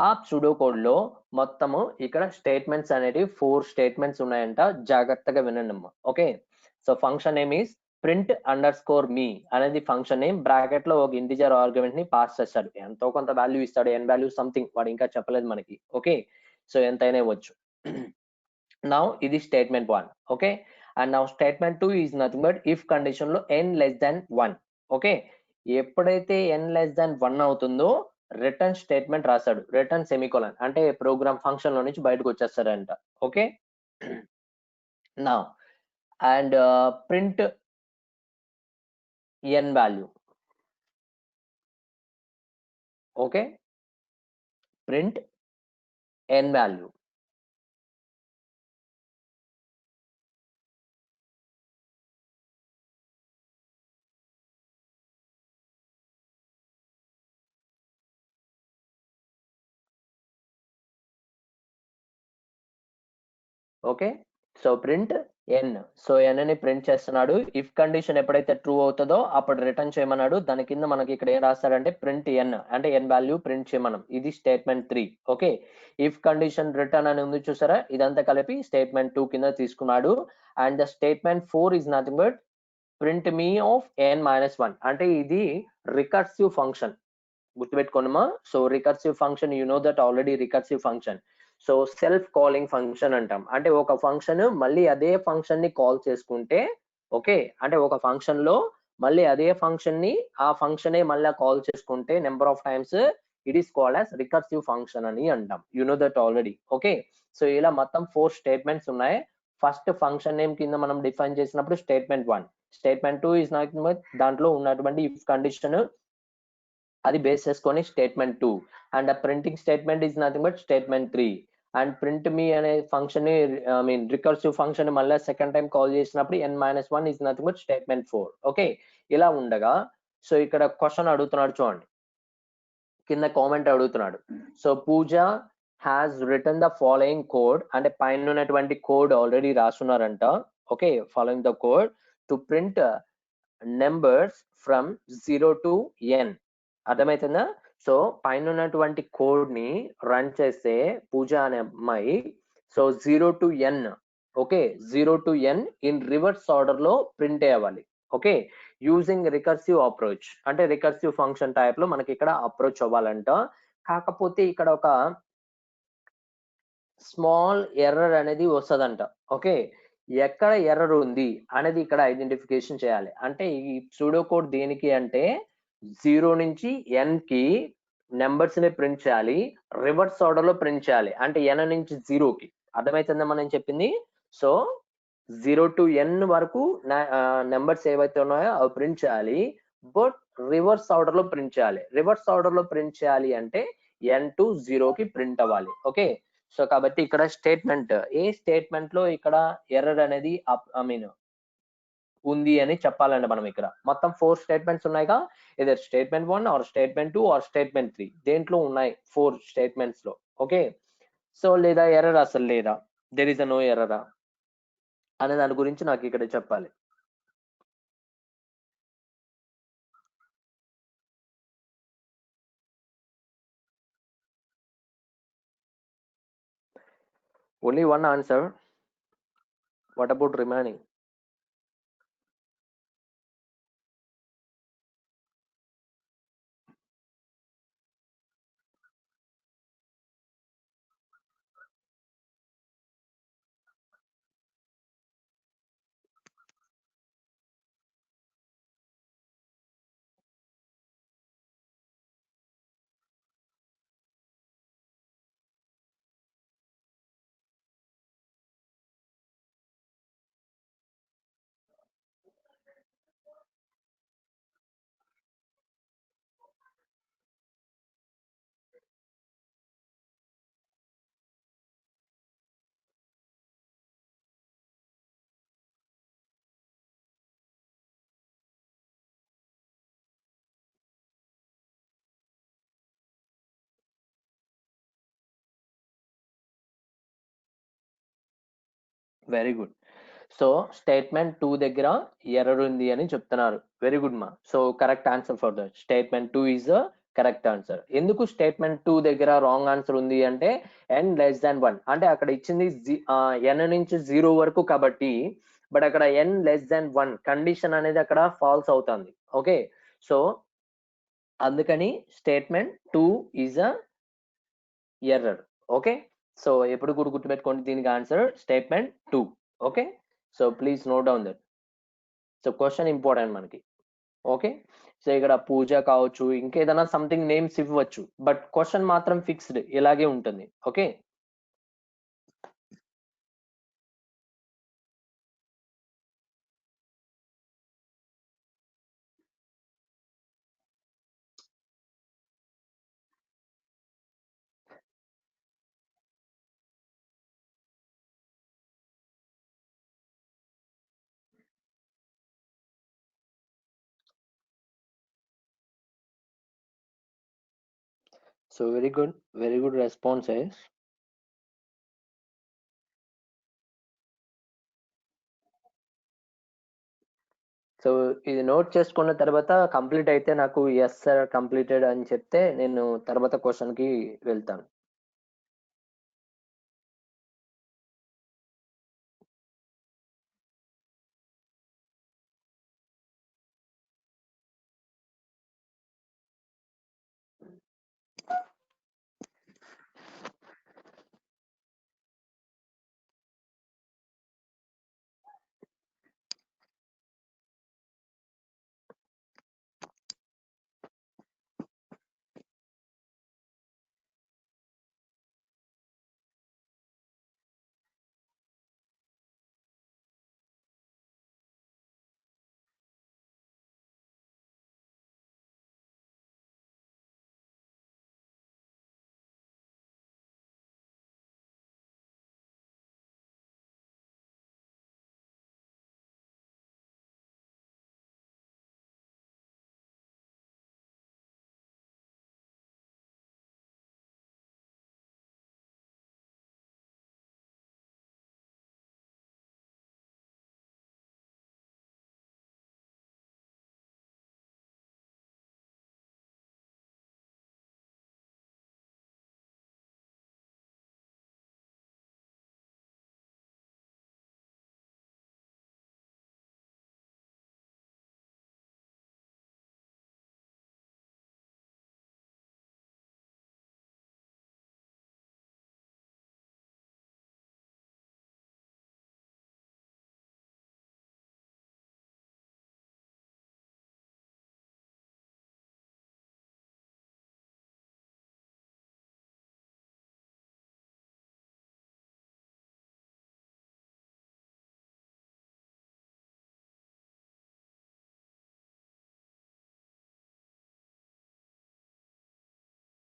ఆ సూడో కోడ్ లో మొత్తము ఇక్కడ స్టేట్మెంట్స్ అనేవి 4 స్టేట్మెంట్స్ ఉన్నాయంట. జాగ్రత్తగా వినండి అమ్మా. Okay, so function name is print underscore me అనేది ఫంక్షన్ నేమ్. బ్రాకెట్ లో ఒక ఇంటిజర్ ఆర్గ్యుమెంట్ ని పాస్ చేస్తాడు, ఎంతో కొంత వాల్యూ ఇస్తాడు, ఎన్ వాల్యూ సంథింగ్, వాడు ఇంకా చెప్పలేదు మనకి. ఓకే, సో ఎంతైనా ఇవ్వచ్చు. నౌ ఇది statement 1. Okay, and now statement 2 is nothing but if condition లో n లెస్ దాన్ 1. ఓకే, ఎప్పుడైతే n లెస్ దాన్ 1 అవుతుందో రిటర్న్ స్టేట్మెంట్ రాశాడు, రిటర్న్ సెమికోలన్ అంటే ప్రోగ్రామ్ ఫంక్షన్ లో నుంచి బయటకు వచ్చేస్తాడంట. Okay, now and print n value. Okay, print n value. Okay, so print n, so n ని ప్రింట్ చేస్తున్నాడు. ఇఫ్ కండిషన్ ఎప్పుడైతే ట్రూ అవుతుందో అప్పుడు రిటర్న్ చేయమన్నాడు. దాని కింద మనకి ఇక్కడ ఏం రాస్తాడంటే ప్రింట్ n అంటే n వాల్యూ ప్రింట్ చేయమనం. ఇది statement 3. Okay, if condition return అని ఉంది చూసారా, ఇదంతా కలిపి స్టేట్మెంట్ 2 కింద తీసుకున్నాడు. And the statement 4 is nothing but print me of n-1 అంటే ఇది రికర్సివ్ ఫంక్షన్, గుర్తుపెట్టుకోండిమా. So recursive function, you know that already. Recursive function so self calling function అంటాం. అంటే ఒక ఫంక్షన్ మళ్ళీ అదే ఫంక్షన్ ని కాల్ చేసుకుంటే, ఓకే, అంటే ఒక ఫంక్షన్ లో మళ్ళీ అదే ఫంక్షన్ ని ఆ ఫంక్షనే మళ్ళీ కాల్ చేసుకుంటే number of times it is called as recursive function అని అంటాం. You know that already. Okay, so ఇలా మొత్తం 4 స్టేట్మెంట్స్ ఉన్నాయి. ఫస్ట్ ఫంక్షన్ నేమ్ కింద మనం డిఫైన్ చేసినప్పుడు స్టేట్మెంట్ 1, స్టేట్మెంట్ 2 ఇస్ నాట్ దాంట్లో ఉన్నటువంటి ఇఫ్ కండిషన్ అది బేస్ చేసుకొని statement 2, and printing statement is nothing but statement 3. And print me అనే ఫంక్షన్ ని ఐ మీన్ రికర్సివ్ ఫంక్షన్ మళ్ళీ సెకండ్ టైం కాల్ చేసినప్పుడు n-1 is nothing but statement 4. Okay, ఇలా ఉండగా సో ఇక్కడ క్వశ్చన్ అడుగుతున్నాడు చూడండి, కింద కామెంట్ అడుగుతున్నాడు. So Pooja has return the following code అంటే పైన ఉన్నటువంటి కోడ్ ఆల్రెడీ రాసున్నారంట. Okay, following the code to print numbers from 0 to n. అర్థమవుతుందా? సో పైన ఉన్నటువంటి కోడ్ ని రన్ చేస్తే పూజ అనే అమ్మాయి so 0 to n, okay, 0 to n in reverse order లో ప్రింట్ అవ్వాలి. ఓకే, యూజింగ్ రికర్సివ్ అప్రోచ్ అంటే రికర్సివ్ ఫంక్షన్ టైప్ లో మనకి ఇక్కడ అప్రోచ్ అవ్వాలంట. కాకపోతే ఇక్కడ ఒక స్మాల్ ఎర్రర్ అనేది వస్తుందంట. ఓకే, ఎక్కడ ఎర్రర్ ఉంది అనేది ఇక్కడ ఐడెంటిఫికేషన్ చేయాలి. అంటే ఈ సూడో కోడ్ దేనికి అంటే 0 నుంచి n కి నెంబర్స్ ని ప్రింట్ చేయాలి, రివర్స్ ఆర్డర్ లో ప్రింట్ చేయాలి. అంటే n నుంచి 0 కి. అర్థమవుతుందా మనం చెప్పింది? సో 0 to n వరకు నెంబర్స్ ఏవైతే ఉన్నాయో అవి ప్రింట్ చేయాలి, బట్ రివర్స్ ఆర్డర్ లో ప్రింట్ చేయాలి. రివర్స్ ఆర్డర్ లో ప్రింట్ చేయాలి అంటే n to 0 కి ప్రింట్ అవ్వాలి. ఓకే, సో కాబట్టి ఇక్కడ స్టేట్మెంట్ ఏ స్టేట్మెంట్ లో ఇక్కడ ఎర్రర్ అనేది ఐ మీన్ ఉంది అని చెప్పాలండి మనం. ఇక్కడ మొత్తం 4 స్టేట్మెంట్స్ ఉన్నాయిగా, either statement 1 or statement 2 or statement 3, దేంట్లో ఉన్నాయి 4 స్టేట్మెంట్స్ లో. ఓకే, సో లేదా ఎర్రర్ అసలు లేదా, దెర్ ఇస్ అ నో ఎర్రరా అనే దాని గురించి నాకు ఇక్కడ చెప్పాలి. Only one answer, what about remaining? Very good. So statement 2 దగ్గర ఎర్రర్ ఉంది అని చెప్తున్నారు. వెరీ గుడ్ మా. So correct answer for that. Statement 2 is the correct answer. ఎందుకు స్టేట్మెంట్ 2 దగ్గర రాంగ్ ఆన్సర్ ఉంది అంటే n లెస్ దాన్ 1 అంటే అక్కడ ఇచ్చింది n నుంచి 0 వరకు కాబట్టి, బట్ అక్కడ n లెస్ దాన్ 1 కండిషన్ అనేది అక్కడ ఫాల్స్ అవుతుంది. ఓకే, సో అందుకని statement 2 is a error. Okay, so ఎప్పుడు కూడా గుర్తుపెట్టుకోండి దీనికి answer statement 2. Okay, so please note down that. So question important మనకి. ఓకే, సో ఇక్కడ పూజ కావచ్చు, ఇంకేదైనా సంథింగ్ నేమ్స్ ఇవ్వచ్చు, బట్ క్వశ్చన్ మాత్రం ఫిక్స్డ్ ఇలాగే ఉంటుంది. Okay, so very good responses. So ఇది నోట్ చేసుకున్న తర్వాత కంప్లీట్ అయితే నాకు ఎస్ సార్ కంప్లీటెడ్ అని చెప్తే నేను తర్వాత క్వశ్చన్ కి వెళ్తాను.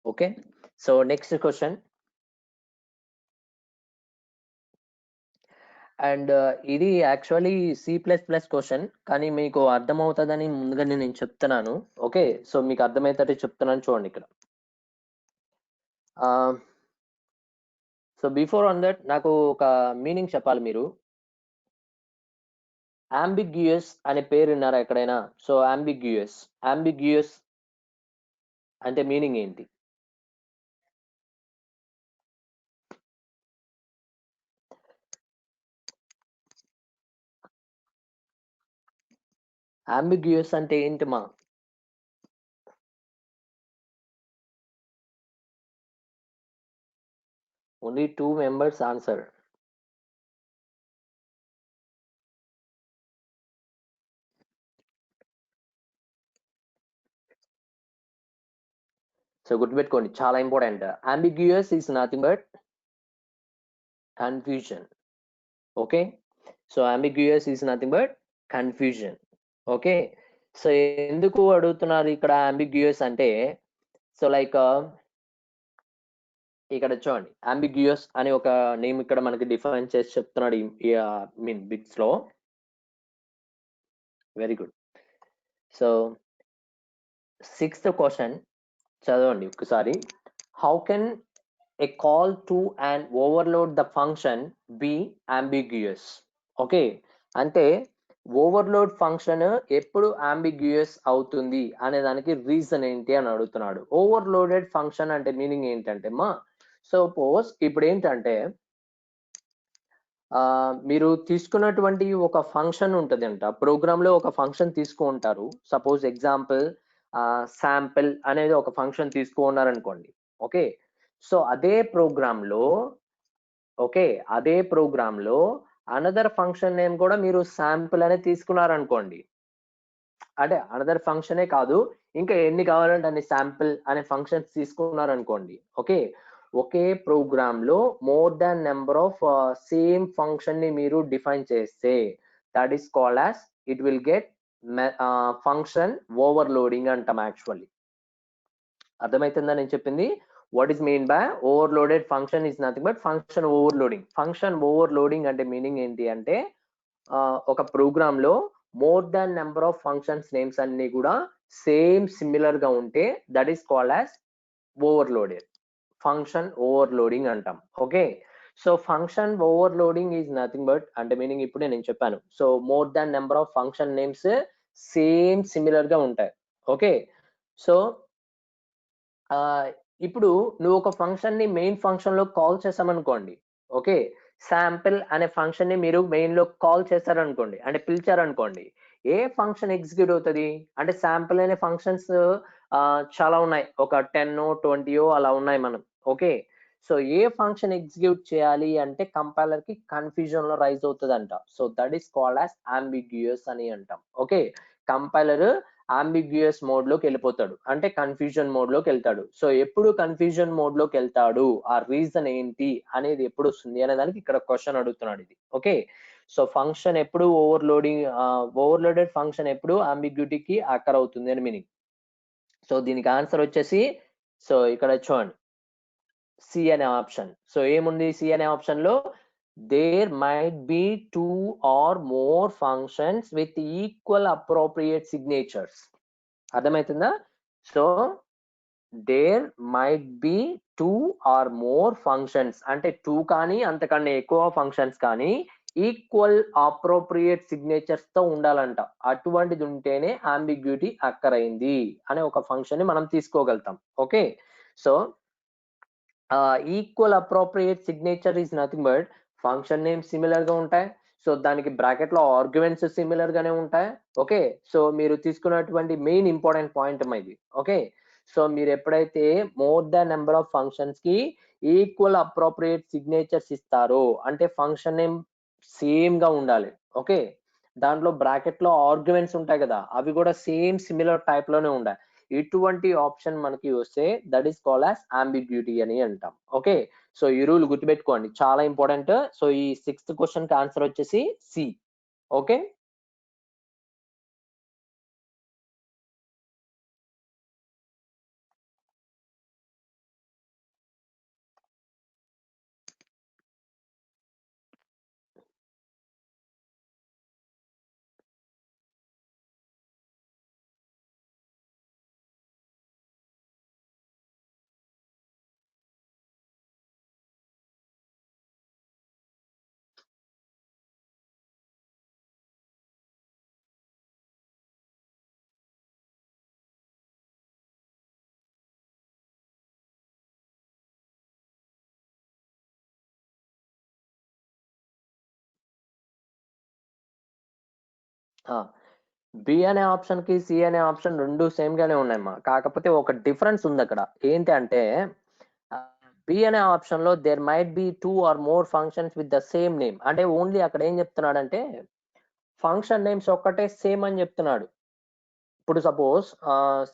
Okay, so next question. And ఇది యాక్చువల్లీ C++ క్వశ్చన్, కానీ మీకు అర్థమవుతుందని ముందుగా నేను చెప్తున్నాను. ఓకే, సో మీకు అర్థమవుతాడే చెప్తున్నాను చూడండి ఇక్కడ. సో బిఫోర్ ఆన్ దట్ నాకు ఒక మీనింగ్ చెప్పాలి మీరు. అంబిగ్యూయస్ అనే పేరు విన్నారా ఎక్కడైనా? సో అంబిగ్యూయస్ అంటే మీనింగ్ ఏంటి? అంబిగ్యూయస్ అంటే ఏంటి మా? Only 2 members answer. సో గుర్తుపెట్టుకోండి, చాలా important. Ambiguous is nothing but confusion. Okay, so ambiguous is nothing but confusion. Okay, so ఎందుకు అడుగుతున్నారు ఇక్కడ అంబిగ్యూయస్ అంటే? సో లైక్ ఇక్కడ చూడండి, అంబిగ్యూయస్ అనే ఒక నేమ్ ఇక్కడ మనకి డిఫైన్ చేసి చెప్తున్నాడు మీన్ బిట్స్ లో. Very good. So 6th question చదవండి ఒకసారి. How can a call to and overload the function be ambiguous. Okay, అంటే ఓవర్లోడ్ ఫంక్షన్ ఎప్పుడు అంబిగ్యూయస్ అవుతుంది అనే దానికి రీజన్ ఏంటి అని అడుగుతున్నాడు. ఓవర్లోడెడ్ ఫంక్షన్ అంటే మీనింగ్ ఏంటంటే సపోజ్ ఇప్పుడు ఏంటంటే మీరు తీసుకున్నటువంటి ఒక ఫంక్షన్ ఉంటుంది అంట, ప్రోగ్రామ్ లో ఒక ఫంక్షన్ తీసుకుంటారు. సపోజ్ ఎగ్జాంపుల్ శాంపిల్ అనేది ఒక ఫంక్షన్ తీసుకున్నారు అనుకోండి. ఓకే, సో అదే ప్రోగ్రామ్ లో అనదర్ ఫంక్షన్ నేమ్ కూడా మీరు శాంపిల్ అనేది తీసుకున్నారనుకోండి. అంటే అనదర్ ఫంక్షనే కాదు, ఇంకా ఎన్ని కావాలంటే అన్ని శాంపిల్ అనే ఫంక్షన్స్ తీసుకున్నారనుకోండి. ఓకే, ఒకే ప్రోగ్రామ్ లో more than number of same function ని మీరు డిఫైన్ చేస్తే that is called as it will get function overloading అంటాం. యాక్చువల్లీ అర్థమవుతుందా నేను చెప్పింది? What is mean by overloaded function is nothing but function overloading. Function overloading అంటే meaning ఏంటి అంటే ఒక ప్రోగ్రామ్ లో more than number of functions names అన్ని కూడా సేమ్ సిమిలర్ గా ఉంటే that is called as overloaded. Function overloading అంటాం. Okay, so function overloading is nothing but అంటే మీనింగ్ ఇప్పుడే నేను చెప్పాను. So more than number of function names same similar గా ఉంటాయి. ఓకే, సో ఇప్పుడు నువ్వు ఒక ఫంక్షన్ ని మెయిన్ ఫంక్షన్ లో కాల్ చేసామనుకోండి. ఓకే, శాంపిల్ అనే ఫంక్షన్ ని మీరు మెయిన్ లో కాల్ చేశారనుకోండి, అంటే పిలిచారనుకోండి. ఏ ఫంక్షన్ ఎగ్జిక్యూట్ అవుతుంది అంటే శాంపిల్ అనే ఫంక్షన్స్ చాలా ఉన్నాయి, ఒక 10 20 అలా ఉన్నాయి మనం. ఓకే, సో ఏ ఫంక్షన్ ఎగ్జిక్యూట్ చేయాలి అంటే కంపైలర్ కి కన్ఫ్యూజన్ లో రైజ్ అవుతుందంట. So that is called as ambiguous అని అంటాం. ఓకే, కంపైలర్ అంబిగ్యూయస్ మోడ్ లోకి వెళ్ళిపోతాడు, అంటే కన్ఫ్యూజన్ మోడ్ లోకి వెళ్తాడు. సో ఎప్పుడు కన్ఫ్యూజన్ మోడ్ లోకి వెళ్తాడు, ఆ రీజన్ ఏంటి అనేది ఎప్పుడు వస్తుంది అనే దానికి ఇక్కడ క్వశ్చన్ అడుగుతున్నాడు ఇది. ఓకే, సో ఫంక్షన్ ఎప్పుడు ఓవర్లోడెడ్ ఫంక్షన్ ఎప్పుడు అంబిగ్యూటీకి అక్కర్ అవుతుంది అని మీనింగ్. సో దీనికి ఆన్సర్ వచ్చేసి, సో ఇక్కడ చూడండి సి అనే ఆప్షన్. సో ఏముంది సి అనే ఆప్షన్ లో? There might be 2 or more functions with equal appropriate signatures. అర్థమవుతుందా? So there might be 2 or more functions అంటే 2 కానీ అంతకన్నా ఎక్కువ ఫంక్షన్స్ కానీ ఈక్వల్ అప్రోప్రియేట్ సిగ్నేచర్స్ తో ఉండాలంట. అటువంటిది ఉంటేనే అంబిగ్యూటీ అక్కర్ అయింది అనే ఒక ఫంక్షన్ ని మనం తీసుకోగలుగుతాం. Okay, so equal appropriate signature is nothing but function name similar గా ఉంటాయి. సో దానికి బ్రాకెట్ లో ఆర్గ్యుమెంట్స్ సిమిలర్ గానే ఉంటాయి. ఓకే, సో మీరు తీసుకున్నటువంటి మెయిన్ ఇంపార్టెంట్ పాయింట్ ఇది. ఓకే, సో మీరు ఎప్పుడైతే more than number of functions కి ఈక్వల్ అప్రోప్రియేట్ సిగ్నేచర్స్ ఇస్తారో అంటే ఫంక్షన్ నేమ్ సేమ్ గా ఉండాలి. ఓకే, దాంట్లో బ్రాకెట్ లో ఆర్గ్యుమెంట్స్ ఉంటాయి కదా, అవి కూడా సేమ్ సిమిలర్ టైప్ లోనే ఉండాలి. ఇటువంటి ఆప్షన్ మనకి వస్తే that is called as ambiguity అని అంటాం. ఓకే, సో ఈ రూల్ గుర్తుపెట్టుకోండి, చాలా ఇంపార్టెంట్. సో ఈ 6th క్వశ్చన్ కి ఆన్సర్ వచ్చేసి సి. ఓకే, బి అనే ఆప్షన్ కి సి అనే ఆప్షన్ రెండు సేమ్ గానే ఉన్నాయమ్మా. కాకపోతే ఒక డిఫరెన్స్ ఉంది అక్కడ. ఏంటి అంటే బి అనే ఆప్షన్ లో there might be 2 or more ఫంక్షన్స్ విత్ ద సేమ్ నేమ్. అంటే ఓన్లీ అక్కడ ఏం చెప్తున్నాడంటే ఫంక్షన్ నేమ్స్ ఒక్కటే సేమ్ అని చెప్తున్నాడు. ఇప్పుడు సపోజ్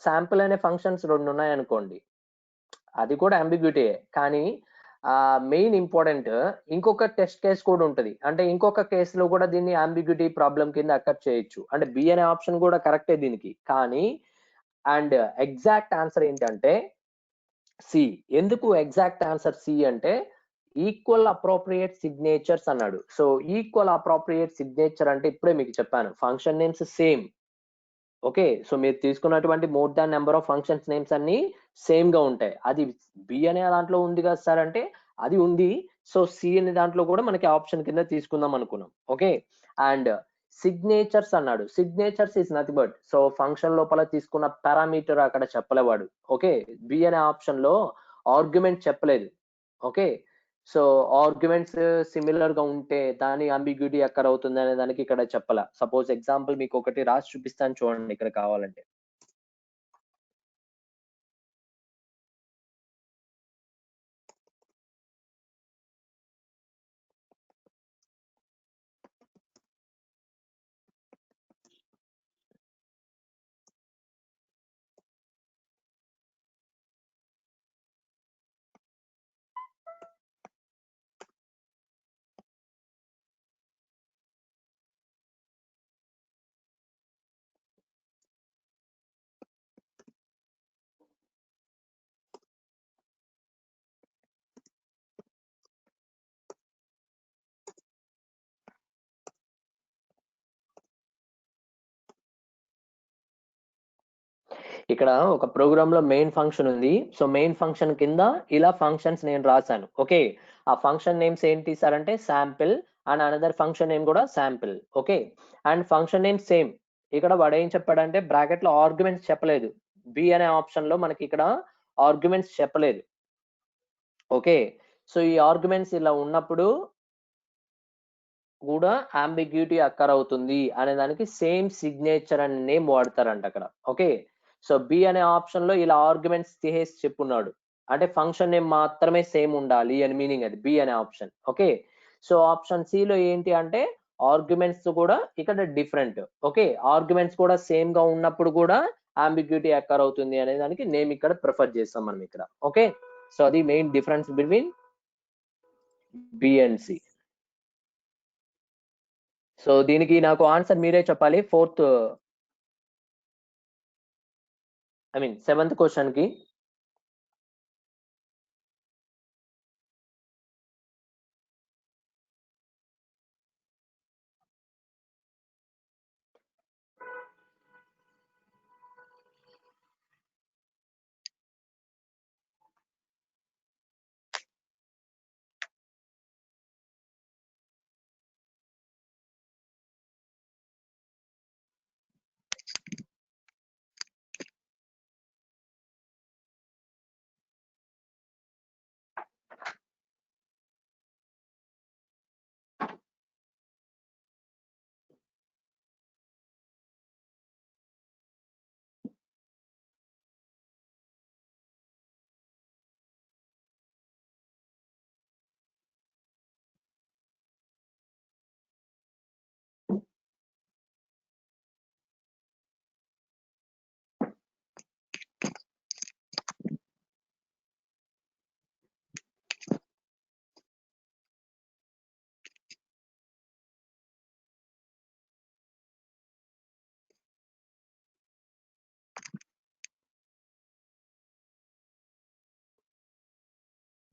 శాంపుల్ అనే ఫంక్షన్స్ 2 ఉన్నాయి అనుకోండి, అది కూడా అంబిగ్యూటీ. కానీ మెయిన్ ఇంపార్టెంట్ ఇంకొక టెస్ట్ కేస్ కూడా ఉంటది. అంటే ఇంకొక కేసులో కూడా దీన్ని అంబిగ్యూటీ ప్రాబ్లం కింద అక్కర్ చేయొచ్చు. అంటే బి అనే ఆప్షన్ కూడా కరెక్టే దీనికి. కానీ అండ్ ఎగ్జాక్ట్ ఆన్సర్ ఏంటంటే సి. ఎందుకు ఎగ్జాక్ట్ ఆన్సర్ సి అంటే ఈక్వల్ అప్రోప్రియేట్ సిగ్నేచర్స్ అన్నాడు. సో ఈక్వల్ అప్రోప్రియేట్ సిగ్నేచర్ అంటే ఇప్పుడే మీకు చెప్పాను, function names same. Okay, so మీరు తీసుకున్నటువంటి more than number of functions names అన్ని సేమ్ గా ఉంటాయి. అది బి అనే దాంట్లో ఉంది కదా సార్ అంటే అది ఉంది. సో సి అనే దాంట్లో కూడా మనకి ఆప్షన్ కింద తీసుకుందాం అనుకున్నాం. ఓకే, అండ్ సిగ్నేచర్స్ అన్నాడు. Signatures is nothing but, so function లోపల తీసుకున్న పారామీటర్ అక్కడ చెప్పలేవాడు. ఓకే, బి అనే ఆప్షన్ లో ఆర్గ్యుమెంట్ చెప్పలేదు. ఓకే, సో ఆర్గ్యుమెంట్స్ సిమిలర్ గా ఉంటే దాని అంబిగ్యూటీ ఎక్కడ అవుతుంది అనే దానికి ఇక్కడ చెప్పాల. సపోజ్ ఎగ్జాంపుల్ మీకు ఒకటి రాసి చూపిస్తాను చూడండి ఇక్కడ కావాలంటే. ఇక్కడ ఒక ప్రోగ్రామ్ లో మెయిన్ ఫంక్షన్ ఉంది. సో మెయిన్ ఫంక్షన్ కింద ఇలా ఫంక్షన్స్ నేను రాశాను. ఓకే, ఆ ఫంక్షన్ నేమ్స్ ఏంటి సార్ అంటే sample and another function name కూడా sample. Okay, and function name same. ఇక్కడ వాడు ఏం చెప్పాడంటే బ్రాకెట్ లో ఆర్గ్యుమెంట్స్ చెప్పలేదు. బి అనే ఆప్షన్ లో మనకి ఇక్కడ ఆర్గ్యుమెంట్స్ చెప్పలేదు. ఓకే, సో ఈ ఆర్గ్యుమెంట్స్ ఇలా ఉన్నప్పుడు కూడా అంబిగ్యూటీ అక్కర్ అవుతుంది అనే దానికి సేమ్ సిగ్నేచర్ అనే నేమ్ వాడతారంట అక్కడ. ఓకే, సో బి అనే ఆప్షన్ లో ఇలా ఆర్గ్యుమెంట్స్ తీసేసి చెప్పున్నాడు. అంటే ఫంక్షన్ నేమ్ మాత్రమే సేమ్ ఉండాలి అని మీనింగ్ అది బి అనే option. Okay, so option C లో ఏంటి అంటే ఆర్గ్యుమెంట్స్ కూడా ఇక్కడ డిఫరెంట్. ఓకే, ఆర్గ్యుమెంట్స్ కూడా సేమ్ గా ఉన్నప్పుడు కూడా అంబిగ్యూటీ అక్కర్ అవుతుంది అనే దానికి నేమ్ ఇక్కడ ప్రిఫర్ చేస్తాం మనం ఇక్కడ. ఓకే, సో అది main difference between B and C. So దీనికి నాకు ఆన్సర్ మీరే చెప్పాలి. Fourth I mean 7th question కి.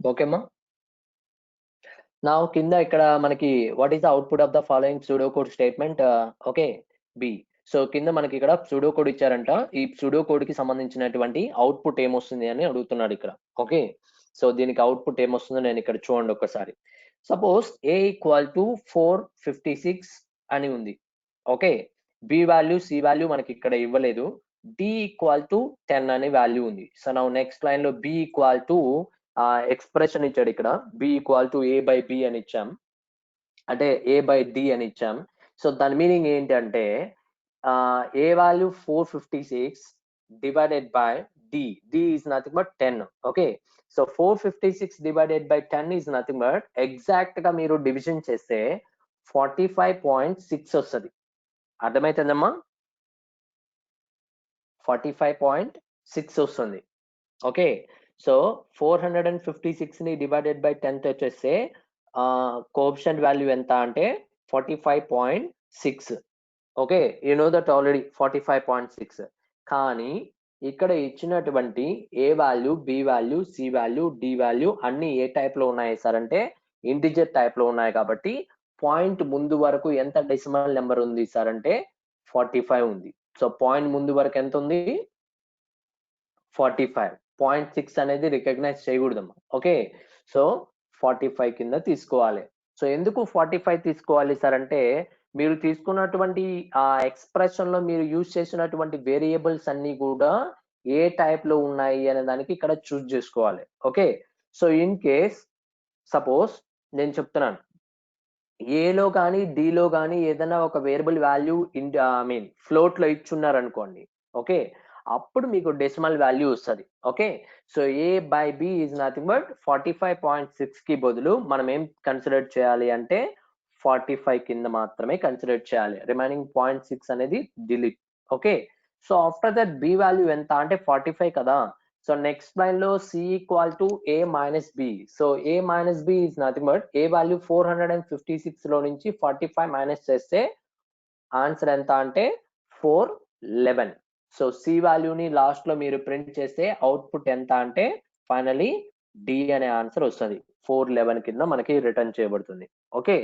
ఓకేమ్మా, నా కింద ఇక్కడ మనకి what is the output of the following pseudo code statement. Okay, B. So కింద మనకి ఇక్కడ సూడో కోడ్ ఇచ్చారంట. ఈ సూడో కోడ్ కి సంబంధించినటువంటి అవుట్పుట్ ఏమొస్తుంది అని అడుగుతున్నాడు ఇక్కడ. ఓకే, సో దీనికి అవుట్పుట్ ఏమొస్తుందో నేను ఇక్కడ చూడండి ఒక్కసారి. సపోజ్ ఏ ఈక్వల్ టు 456 అని ఉంది. Okay, B value C value మనకి ఇక్కడ ఇవ్వలేదు. డి ఈక్వల్ టు 10 అనే వాల్యూ ఉంది. సో నా నెక్స్ట్ లైన్ లో బి ఈక్వల్ టు ఎక్స్ప్రెషన్ ఇచ్చాడు ఇక్కడ. B equal to A by B అని ఇచ్చాం, అంటే ఏ బై డి అని ఇచ్చాం. సో దాని మీనింగ్ ఏంటి అంటే a value 456 divided by d. D is nothing but 10. Okay, so 456 divided by 10 is nothing but exact గా మీరు డివిజన్ చేస్తే 45.6 వస్తుంది. అర్థమైతుందమ్మా? 45.6 వస్తుంది. ఓకే, సో 456 ని డివైడెడ్ బై 10 వచ్చేస్తే కోఎఫిషియంట్ వాల్యూ ఎంత అంటే 45.6. Okay, you know that already 45.6. కానీ ఇక్కడ ఇచ్చినటువంటి a value, b value, C value, d value అన్ని ఏ టైప్ లో ఉన్నాయి సార్ అంటే ఇంటిజర్ టైప్ లో ఉన్నాయి. కాబట్టి పాయింట్ ముందు వరకు ఎంత డెసిమల్ నెంబర్ ఉంది సార్ అంటే 45 ఉంది. సో పాయింట్ ముందు వరకు ఎంత ఉంది 45. 0.6 అనేది రికగ్నైజ్ చేయకూడదమ్మా. ఓకే, సో 45 కింద తీసుకోవాలి. సో ఎందుకు 45 తీసుకోవాలి సార్ అంటే, మీరు తీసుకున్నటువంటి ఆ ఎక్స్ప్రెషన్ లో మీరు యూజ్ చేసినటువంటి వేరియబుల్స్ అన్ని కూడా ఏ టైప్ లో ఉన్నాయి అనే దానికి ఇక్కడ చూస్ చేసుకోవాలి. Okay, so in case suppose నేను చెప్తున్నాను, ఏలో కానీ డిలో కానీ ఏదైనా ఒక వేరియబుల్ వాల్యూ ఫ్లోట్ లో ఇచ్చున్నారు అనుకోండి. ఓకే, అప్పుడు మీకు డెసిమల్ వాల్యూ వస్తుంది. Okay, so A by B is nothing but 45.6 కి బదులు మనం ఏం కన్సిడర్ చేయాలి అంటే 45 కింద మాత్రమే కన్సిడర్ చేయాలి. రిమైనింగ్ 0.6 అనేది delete. Okay, so after that B value ఎంత అంటే 45 కదా. సో నెక్స్ట్ లైన్ లో C equal to A minus B. So A minus B is nothing but A value 456 లో నుంచి 45 మైనస్ చేస్తే ఆన్సర్ ఎంత అంటే 411. సో సి వాల్యూని లాస్ట్ లో మీరు ప్రింట్ చేస్తే అవుట్పుట్ ఎంత అంటే ఫైనలీ డి అనే ఆన్సర్ వస్తుంది. 411 కింద మనకి రిటర్న్ చేయబడుతుంది. ఓకే,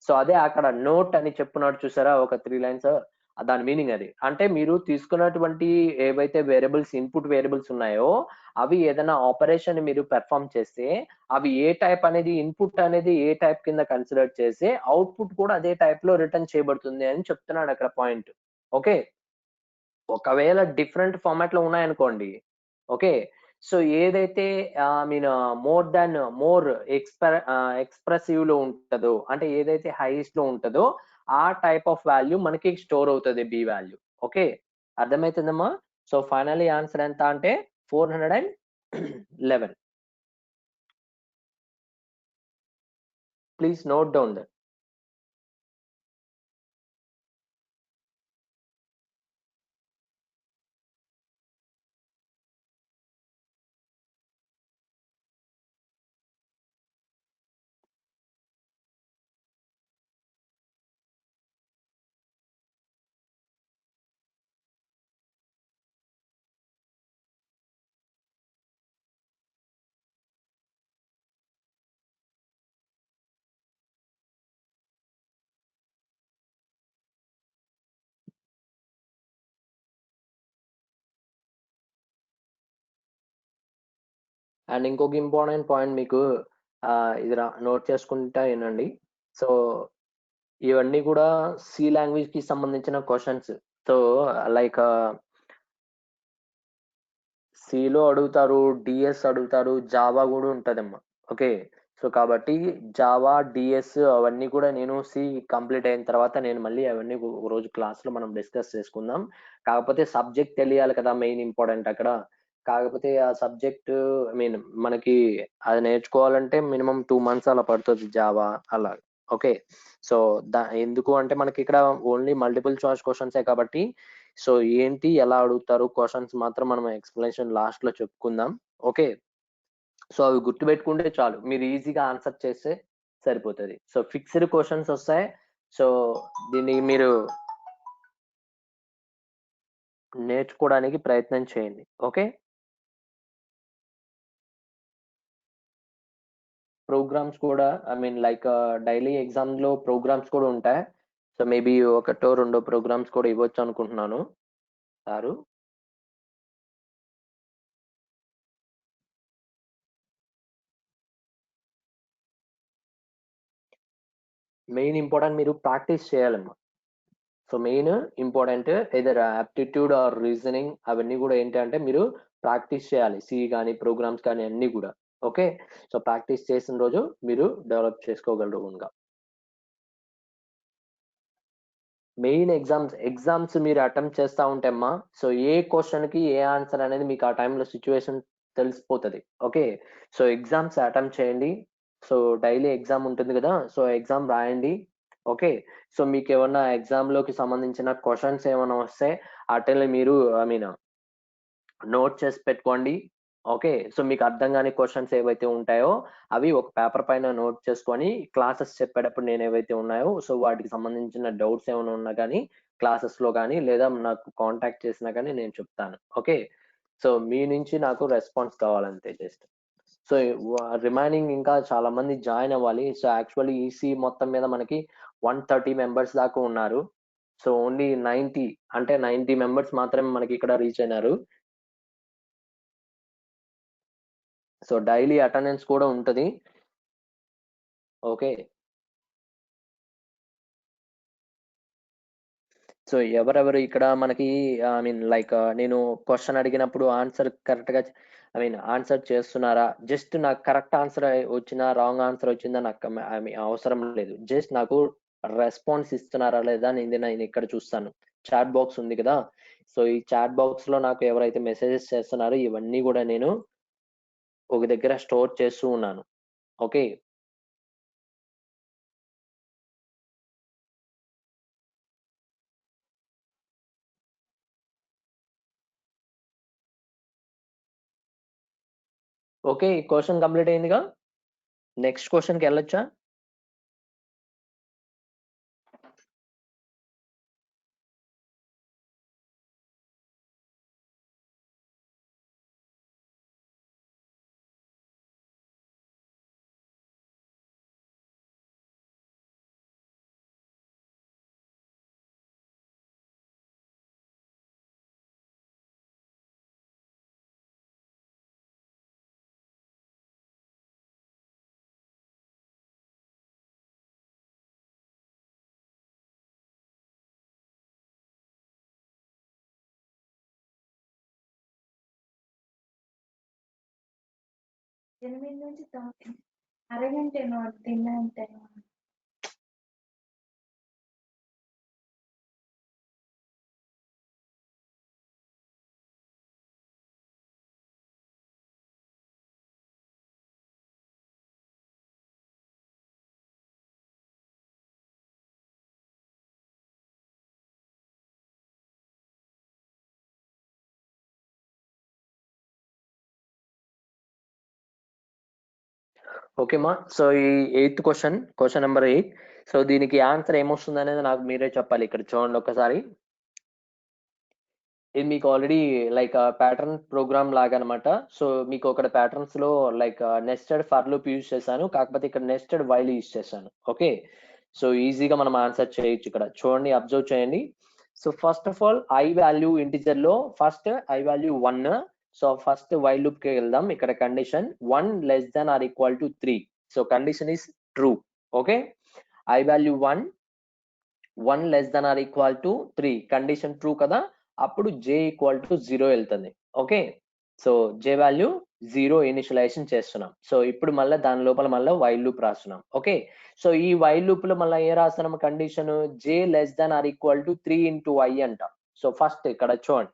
సో అదే అక్కడ నోట్ అని చెప్పున్నాడు చూసారా, ఒక 3 లైన్స్, దాని మీనింగ్ అది. అంటే మీరు తీసుకున్నటువంటి ఏవైతే వేరియబుల్స్ ఇన్పుట్ వేరియబుల్స్ ఉన్నాయో అవి ఏదైనా ఆపరేషన్ మీరు పెర్ఫామ్ చేస్తే అవి ఏ టైప్ అనేది ఇన్పుట్ అనేది ఏ టైప్ కింద కన్సిడర్ చేసి అవుట్పుట్ కూడా అదే టైప్ లో రిటర్న్ చేయబడుతుంది అని చెప్తున్నాడు అక్కడ పాయింట్. ఓకే, ఒకవేళ డిఫరెంట్ ఫార్మాట్ లో ఉన్నాయనుకోండి. ఓకే, సో ఏదైతే మోర్ ఎక్స్ప్రెసివ్ లో ఉంటుందో, అంటే ఏదైతే హైయెస్ట్ లో ఉంటుందో ఆ టైప్ ఆఫ్ వాల్యూ మనకి స్టోర్ అవుతుంది బి వాల్యూ. ఓకే, అర్థమవుతుందమ్మా. సో ఫైనలీ ఆన్సర్ ఎంత అంటే 411. Please note down that. And ఇంకొక ఇంపార్టెంట్ పాయింట్ మీకు ఇది నోట్ చేసుకుంటా వినండి. సో ఇవన్నీ కూడా సి లాంగ్వేజ్ కి సంబంధించిన క్వశ్చన్స్. సో లైక్ సిలో అడుగుతారు, డిఎస్ అడుగుతారు, జావా కూడా ఉంటదమ్మా. ఓకే, సో కాబట్టి జావా, డిఎస్ అవన్నీ కూడా నేను సి కంప్లీట్ అయిన తర్వాత నేను మళ్ళీ అవన్నీ ఒక రోజు క్లాస్ లో మనం డిస్కస్ చేసుకుందాం. కాకపోతే సబ్జెక్ట్ తెలియాలి కదా, మెయిన్ ఇంపార్టెంట్ అక్కడ. కాకపోతే ఆ సబ్జెక్ట్ మనకి అది నేర్చుకోవాలంటే మినిమం 2 months అలా పడుతుంది జావా అలా. ఓకే, సో ఎందుకు అంటే మనకి ఇక్కడ ఓన్లీ మల్టిపుల్ చాయిస్ క్వశ్చన్సే కాబట్టి సో ఏంటి ఎలా అడుగుతారు క్వశ్చన్స్ మాత్రం మనం ఎక్స్ప్లెనేషన్ లాస్ట్ లో చెప్పుకుందాం. ఓకే, సో అవి గుర్తుపెట్టుకుంటే చాలు, మీరు ఈజీగా ఆన్సర్ చేస్తే సరిపోతుంది. సో ఫిక్స్డ్ క్వశ్చన్స్ వస్తాయి. సో దీన్ని మీరు నేర్చుకోవడానికి ప్రయత్నం చేయండి. ఓకే, ప్రోగ్రామ్స్ కూడా లైక్ డైలీ ఎగ్జామ్ లో ప్రోగ్రామ్స్ కూడా ఉంటాయి. సో మేబీ ఒకటో రెండో ప్రోగ్రామ్స్ కూడా ఇవ్వచ్చు అనుకుంటున్నాను సారు. మెయిన్ ఇంపార్టెంట్ మీరు ప్రాక్టీస్ చేయాలమ్మా. So main important either aptitude or reasoning అవన్నీ కూడా ఏంటంటే మీరు ప్రాక్టీస్ చేయాలి. సి కానీ ప్రోగ్రామ్స్ కానీ అన్ని కూడా. ఓకే, సో ప్రాక్టీస్ చేసిన రోజు మీరు డెవలప్ చేసుకోగలరు ఓన్గా. మెయిన్ ఎగ్జామ్స్ మీరు అటెంప్ట్ చేస్తూ ఉంటే అమ్మా, సో ఏ క్వశ్చన్ కి ఏ ఆన్సర్ అనేది మీకు ఆ టైంలో సిచ్యువేషన్ తెలిసిపోతుంది. ఓకే, సో ఎగ్జామ్స్ అటెంప్ట్ చేయండి. సో డైలీ ఎగ్జామ్ ఉంటుంది కదా, సో ఎగ్జామ్ రాయండి. ఓకే, సో మీకు ఏమన్నా ఎగ్జామ్ లోకి సంబంధించిన క్వశ్చన్స్ ఏమైనా వస్తే అటెండ్ మీరు నోట్ చేసి పెట్టుకోండి. ఓకే, సో మీకు అర్థం కాని క్వశ్చన్స్ ఏవైతే ఉంటాయో అవి ఒక పేపర్ పైన నోట్ చేసుకొని క్లాసెస్ చెప్పేటప్పుడు నేను ఏవైతే ఉన్నాయో సో వాటికి సంబంధించిన డౌట్స్ ఏమైనా ఉన్నా కానీ క్లాసెస్ లో కానీ లేదా నాకు కాంటాక్ట్ చేసినా కానీ నేను చెప్తాను. ఓకే, సో మీ నుంచి నాకు రెస్పాన్స్ కావాలంతే జస్ట్. సో రిమైనింగ్ ఇంకా చాలా మంది జాయిన్ అవ్వాలి. సో యాక్చువల్లీ ఈసీ మొత్తం మీద మనకి 130 members దాకా ఉన్నారు. సో ఓన్లీ 90 అంటే 90 మెంబర్స్ మాత్రమే మనకి ఇక్కడ రీచ్ అయినారు. సో డైలీ అటెండెన్స్ కూడా ఉంటది. ఓకే. సో ఎవరెవరు ఇక్కడ మనకి ఐ మీన్ లైక్ నేను క్వశ్చన్ అడిగినప్పుడు ఆన్సర్ కరెక్ట్‌గా ఆన్సర్ చేస్తున్నారా? జస్ట్ నాకు కరెక్ట్ ఆన్సర్ వచ్చినా, రాంగ్ ఆన్సర్ వచ్చిందా నాకు అవసరం లేదు. జస్ట్ నాకు రెస్పాన్స్ ఇస్తున్నారా లేదా అనేది నేను ఇక్కడ చూస్తాను. చాట్ బాక్స్ ఉంది కదా! సో ఈ చాట్ బాక్స్‌లో నాకు ఎవరైతే మెసేజెస్ చేస్తున్నారో ఇవన్నీ గూడా నేను ఒక దగ్గర స్టోర్ చేస్తూ ఉన్నాను. ఓకే. ఓకే. ఈ క్వెషన్ కంప్లీట్ అయిందిగా? నెక్స్ట్ క్వెషన్‌కెళ్ళొచ్చా? అరగంటేనో తిన్నంటేనో ఓకే మా. సో ఈ 8th క్వెషన్ నెంబర్ 8. సో దీనికి ఆన్సర్ ఏమొస్తుందనేది నాకు మీరే చెప్పాలి. ఇక్కడ చూడండి ఒక్కసారి. ఇది మీకు ఆల్రెడీ లైక్ ప్యాటర్న్ ప్రోగ్రామ్ లాగా అనమాట. సో మీకు అక్కడ ప్యాటర్న్స్ లో like nested for loop use చేశాను. కాకపోతే ఇక్కడ నెస్టెడ్ వైల్ యూజ్ చేశాను. ఓకే. సో ఈజీగా మనం ఆన్సర్ చేయొచ్చు. ఇక్కడ చూడండి, అబ్జర్వ్ చేయండి. So first of all I value integer లో first I value 1. So first while loop కి వెళ్దాం. ఇక్కడ condition 1 less than or equal to 3. So condition is true. Okay. I value 1 less than or equal to 3 condition true కదా. అప్పుడు j equal to 0 వెళ్తుంది. Okay. So j value 0 initialization చేస్తున్నాం. So ఇప్పుడు మళ్ళీ దాని లోపల మళ్ళీ వైల్ లూప్ రాస్తున్నాం. ఓకే. సో ఈ వైల్ లూప్ లో మళ్ళీ ఏ రాస్తున్నాం condition j less than or equal to 3 into i అంట. సో ఫస్ట్ ఇక్కడ చూడండి.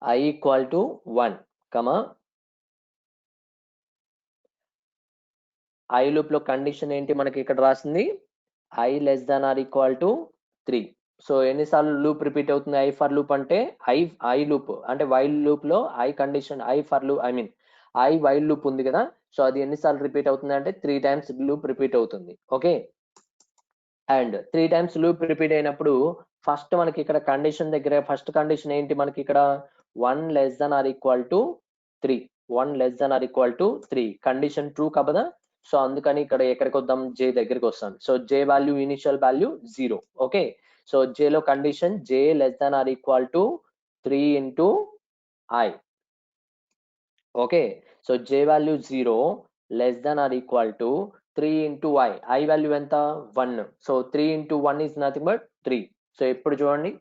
i equal to 1 comma I loop లో కండిషన్ ఏంటి మనకి ఇక్కడ రాసింది i less than or equal to 3. So ఎన్నిసార్లు లూప్ రిపీట్ అవుతుంది ఐ ఫర్ లూప్ అంటే ఐ లూప్ అంటే వైల్ లూప్ లో I condition I for loop I while loop ఉంది కదా. సో అది ఎన్నిసార్లు రిపీట్ అవుతుంది అంటే 3 టైమ్స్ లూప్ రిపీట్ అవుతుంది. Okay. And 3 times loop repeat అయినప్పుడు ఫస్ట్ మనకి ఇక్కడ కండిషన్ దగ్గర ఫస్ట్ కండిషన్ ఏంటి మనకి ఇక్కడ 1 less than or equal to 3. 1 less than or equal to 3 condition true కదా. సో అందుకని ఇక్కడ ఎక్కడికి వద్దాం j దగ్గరికి వస్తాం. So j value initial value 0. Okay. So j లో condition j less than or equal to 3 into i. Okay. So j value 0 less than or equal to 3 into i value ఎంత 1. So 3 into 1 is nothing but 3. So ఇప్పుడు చూడండి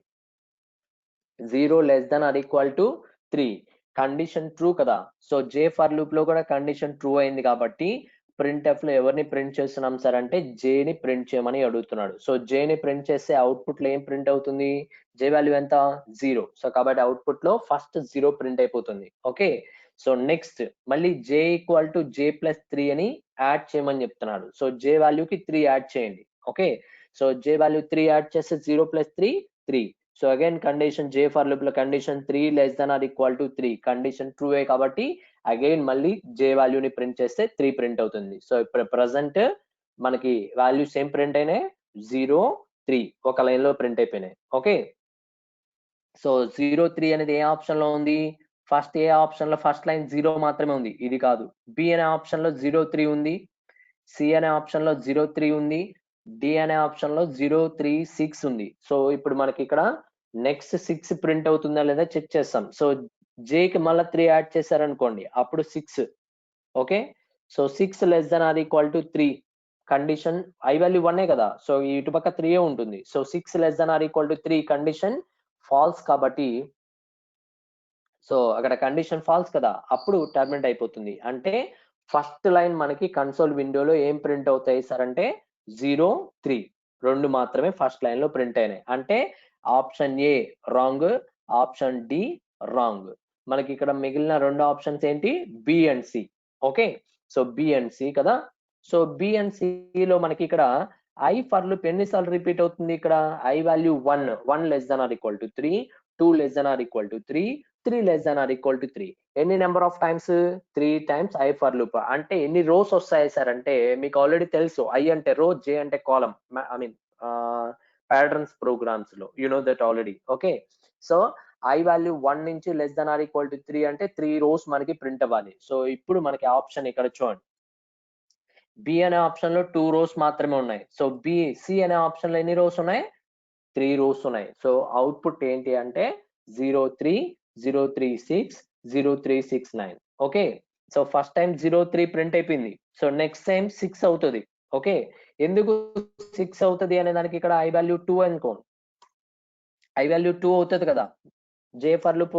0 less than or equal to 3 condition true కదా. So j for loop లో కూడా condition true అయింది కాబట్టి printf లో ఎవరిని ప్రింట్ చేస్తున్నాం సార్ అంటే j ని ప్రింట్ చేయమని అడుగుతున్నాడు. సో j ని ప్రింట్ చేస్తే అవుట్పుట్ లో ఏం ప్రింట్ అవుతుంది j వాల్యూ ఎంత 0. సో కాబట్టి అవుట్పుట్ లో ఫస్ట్ 0 ప్రింట్ అయిపోతుంది. ఓకే. సో నెక్స్ట్ మళ్ళీ j equal to j plus 3 అని యాడ్ చేయమని చెప్తున్నాడు. సో j వాల్యూకి 3 యాడ్ చేయండి. Okay. So j value 3 add చేస్తే 0 plus 3 3. So again condition j for loop లో condition 3 less than or equal to 3 condition true కాబట్టి again మళ్ళీ j వాల్యూని ప్రింట్ చేస్తే 3 ప్రింట్ అవుతుంది. సో ఇప్పుడు ప్రెసెంట్ మనకి వాల్యూస్ ఏం ప్రింట్ అయినాయి 0 3 ఒక లైన్ లో ప్రింట్ అయిపోయినాయి. ఓకే. సో 0 3 అనేది ఏ ఆప్షన్ లో ఉంది ఫస్ట్ ఏ ఆప్షన్ లో ఫస్ట్ లైన్ 0 మాత్రమే ఉంది, ఇది కాదు. బి అనే ఆప్షన్ లో 03 ఉంది, సి అనే ఆప్షన్ లో 03 ఉంది, డి అనే ఆప్షన్ లో 036 ఉంది. సో ఇప్పుడు మనకి ఇక్కడ నెక్స్ట్ 6 ప్రింట్ అవుతుందా లేదా చెక్ చేస్తాం. సో జేకి మళ్ళీ 3 యాడ్ చేశారనుకోండి, అప్పుడు 6. Okay, so 6 less than or equal to 3 condition. I value 1 కదా, సో ఇటుపక్క 3 ఉంటుంది. So 6 less than or equal to 3 condition false కాబట్టి, సో అక్కడ కండిషన్ ఫాల్స్ కదా, అప్పుడు టర్మినేట్ అయిపోతుంది. అంటే ఫస్ట్ లైన్ మనకి కన్సోల్ విండోలో ఏం ప్రింట్ అవుతాయి సార్ అంటే 0, 3 రెండు మాత్రమే ఫస్ట్ లైన్ లో ప్రింట్ అయినాయి. అంటే option A wrong, option D wrong. మనకి ఇక్కడ మిగిలిన రెండు ఆప్షన్స్ ఏంటి, B and C. Okay, so B and C కదా. సో బి అండ్ సి లో మనకి ఇక్కడ ఐ ఫర్ లూప్ ఎన్నిసార్లు రిపీట్ అవుతుంది, ఇక్కడ I value 1 less than or equal to 3, 2 less than or equal to 3, 3 less than or equal to 3. ఎన్ని number of times, 3 times I for loop. అంటే ఎన్ని rose వస్తాయి సార్ అంటే మీకు ఆల్రెడీ తెలుసు, ఐ అంటే రో, జే అంటే column. I mean patterns programs లో you know that already. Okay, so I value 1 నుంచి less than or equal to 3 అంటే 3 రోస్ మనకి ప్రింట్ అవ్వాలి. సో ఇప్పుడు మనకి ఆప్షన్ ఇక్కడ చూడండి, బి అనే ఆప్షన్ లో 2 రోస్ మాత్రమే ఉన్నాయి. సో సి అనే ఆప్షన్ లో ఎన్ని రోస్ ఉన్నాయి, 3 రోస్ ఉన్నాయి. సో అవుట్పుట్ ఏంటి అంటే 03, 036, 0369. Okay, so first time 03 print అయిపోయింది. సో నెక్స్ట్ టైం 6 అవుతుంది. ఓకే, ఎందుకు 6 అవుతుంది అనే దానికి ఇక్కడ ఐ వాల్యూ 2 అనుకోండి, ఐ వాల్యూ 2 అవుతుంది కదా. J for loop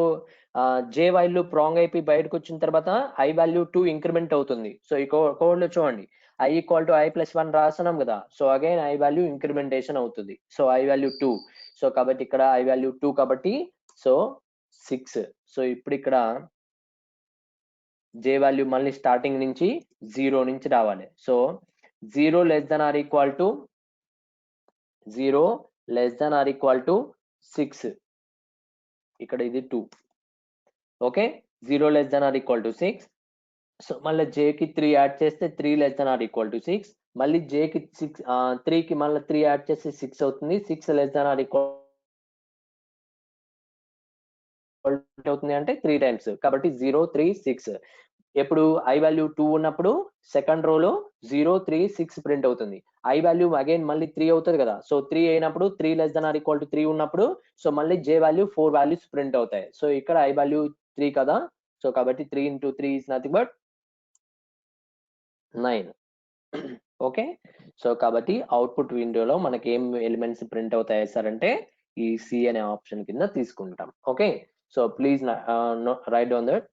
J while loop wrong అయిపోయి బయటకు వచ్చిన తర్వాత ఐ వాల్యూ 2 ఇంక్రిమెంట్ అవుతుంది. సో ఈ కోడ్ లో చూడండి, I equal to I plus 1 రాస్తున్నాం కదా. So again I value incrementation అవుతుంది. సో ఐ వాల్యూ 2, సో కాబట్టి ఇక్కడ ఐ వాల్యూ 2 కాబట్టి సో 6. సో ఇప్పుడు ఇక్కడ జే వాల్యూ మళ్ళీ స్టార్టింగ్ నుంచి 0 నుంచి రావాలి. So 0 less than or equal to 0 less than or equal to 6, ఇక్కడ ఇది 2. Okay, 0 less than or equal to 6. So మళ్ళీ జేకి 3 యాడ్ చేస్తే 3 less than or equal to 6. మళ్ళీ జేకి 3కి మళ్ళీ 3 యాడ్ చేస్తే 6 అవుతుంది. 6 లెస్ దెన్ ఆర్ ఈక్వల్ అవుతుంది అంటే 3 టైమ్స్ కాబట్టి 036. ఎప్పుడు ఐ వాల్యూ 2 ఉన్నప్పుడు సెకండ్ రోలో 036 ప్రింట్ అవుతుంది. ఐ వాల్యూ అగైన్ మళ్ళీ 3 అవుతుంది కదా. సో 3 అయినప్పుడు 3 less than or equal to 3 ఉన్నప్పుడు సో మళ్ళీ జే వాల్యూ 4 వాల్యూస్ ప్రింట్ అవుతాయి. సో ఇక్కడ ఐ వాల్యూ 3 కదా. సో కాబట్టి 3 into 3 is nothing but 9. Okay, so కాబట్టి అవుట్పుట్ విండోలో మనకి ఏం ఎలిమెంట్స్ ప్రింట్ అవుతాయి సార్ అంటే ఈ సి అనే ఆప్షన్ కింద తీసుకుంటాం. Okay, so please write down that.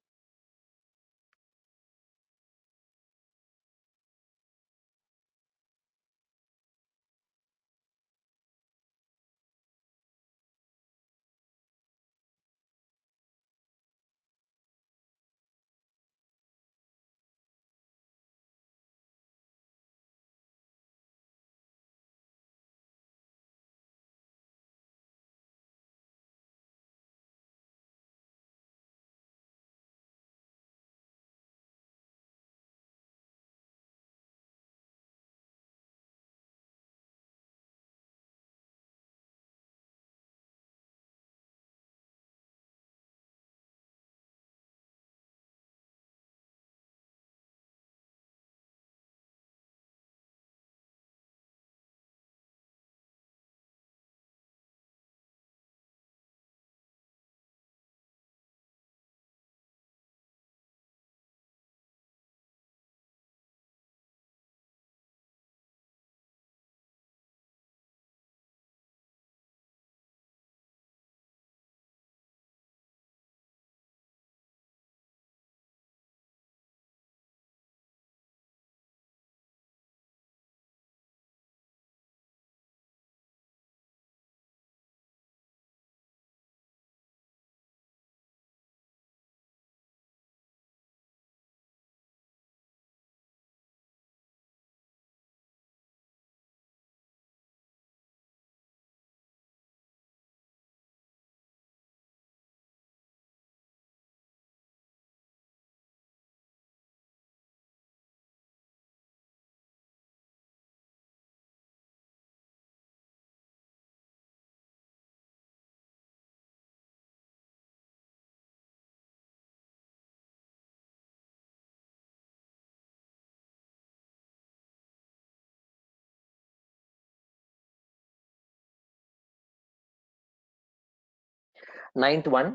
Ninth one,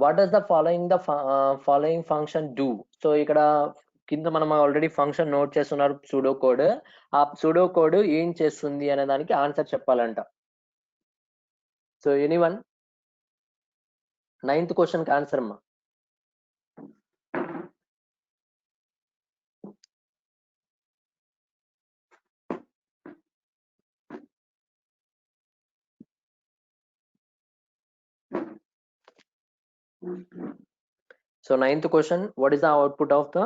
what does the following function do? So ఇక్కడ కింద మనం ఆల్రెడీ ఫంక్షన్ నోట్ చేస్తున్నారు సూడో కోడ్. ఆ సూడో కోడ్ ఏం చేస్తుంది అనే దానికి ఆన్సర్ చెప్పాలంట. సో ఎనీవన్, నైన్త్ క్వశ్చన్ కి ఆన్సర్ అమ్మా. So ninth question, what is the output of the,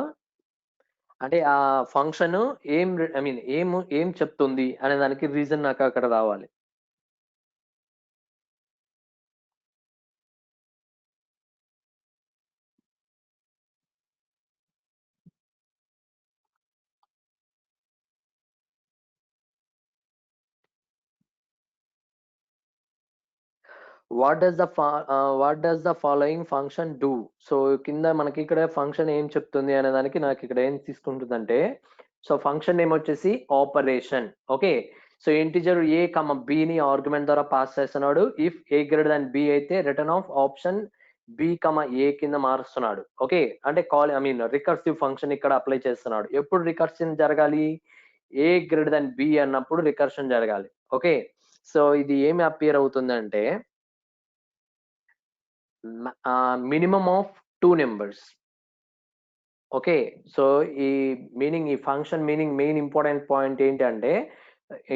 అంటే ఆ ఫంక్షన్ ఏం ఐ మీన్ ఏం చెప్తుంది అనే దానికి రీజన్ నాకు అక్కడ రావాలి. What does the following function do? So కింద మనకి ఇక్కడ ఫంక్షన్ ఏం చెప్తుంది అనే దానికి నాకు ఇక్కడ ఏం తీసుకుంటుందంటే, సో ఫంక్షన్ నేమ్ వచ్చేసి operation. Okay, so integer a comma బిని ఆర్గ్యుమెంట్ ద్వారా పాస్ చేస్తున్నాడు. If A greater than b అయితే return of option b comma a కింద మారుస్తున్నాడు. ఓకే, అంటే రికర్సివ్ ఫంక్షన్ ఇక్కడ అప్లై చేస్తున్నాడు. ఎప్పుడు రికర్షన్ జరగాలి? ఏ గ్రేటర్ దాన్ బి అన్నప్పుడు రికర్షన్ జరగాలి. ఓకే, సో ఇది ఏమి అపియర్ అవుతుందంటే minimum of 2 numbers. Okay, so ఈ function meaning main important point ఏంటంటే,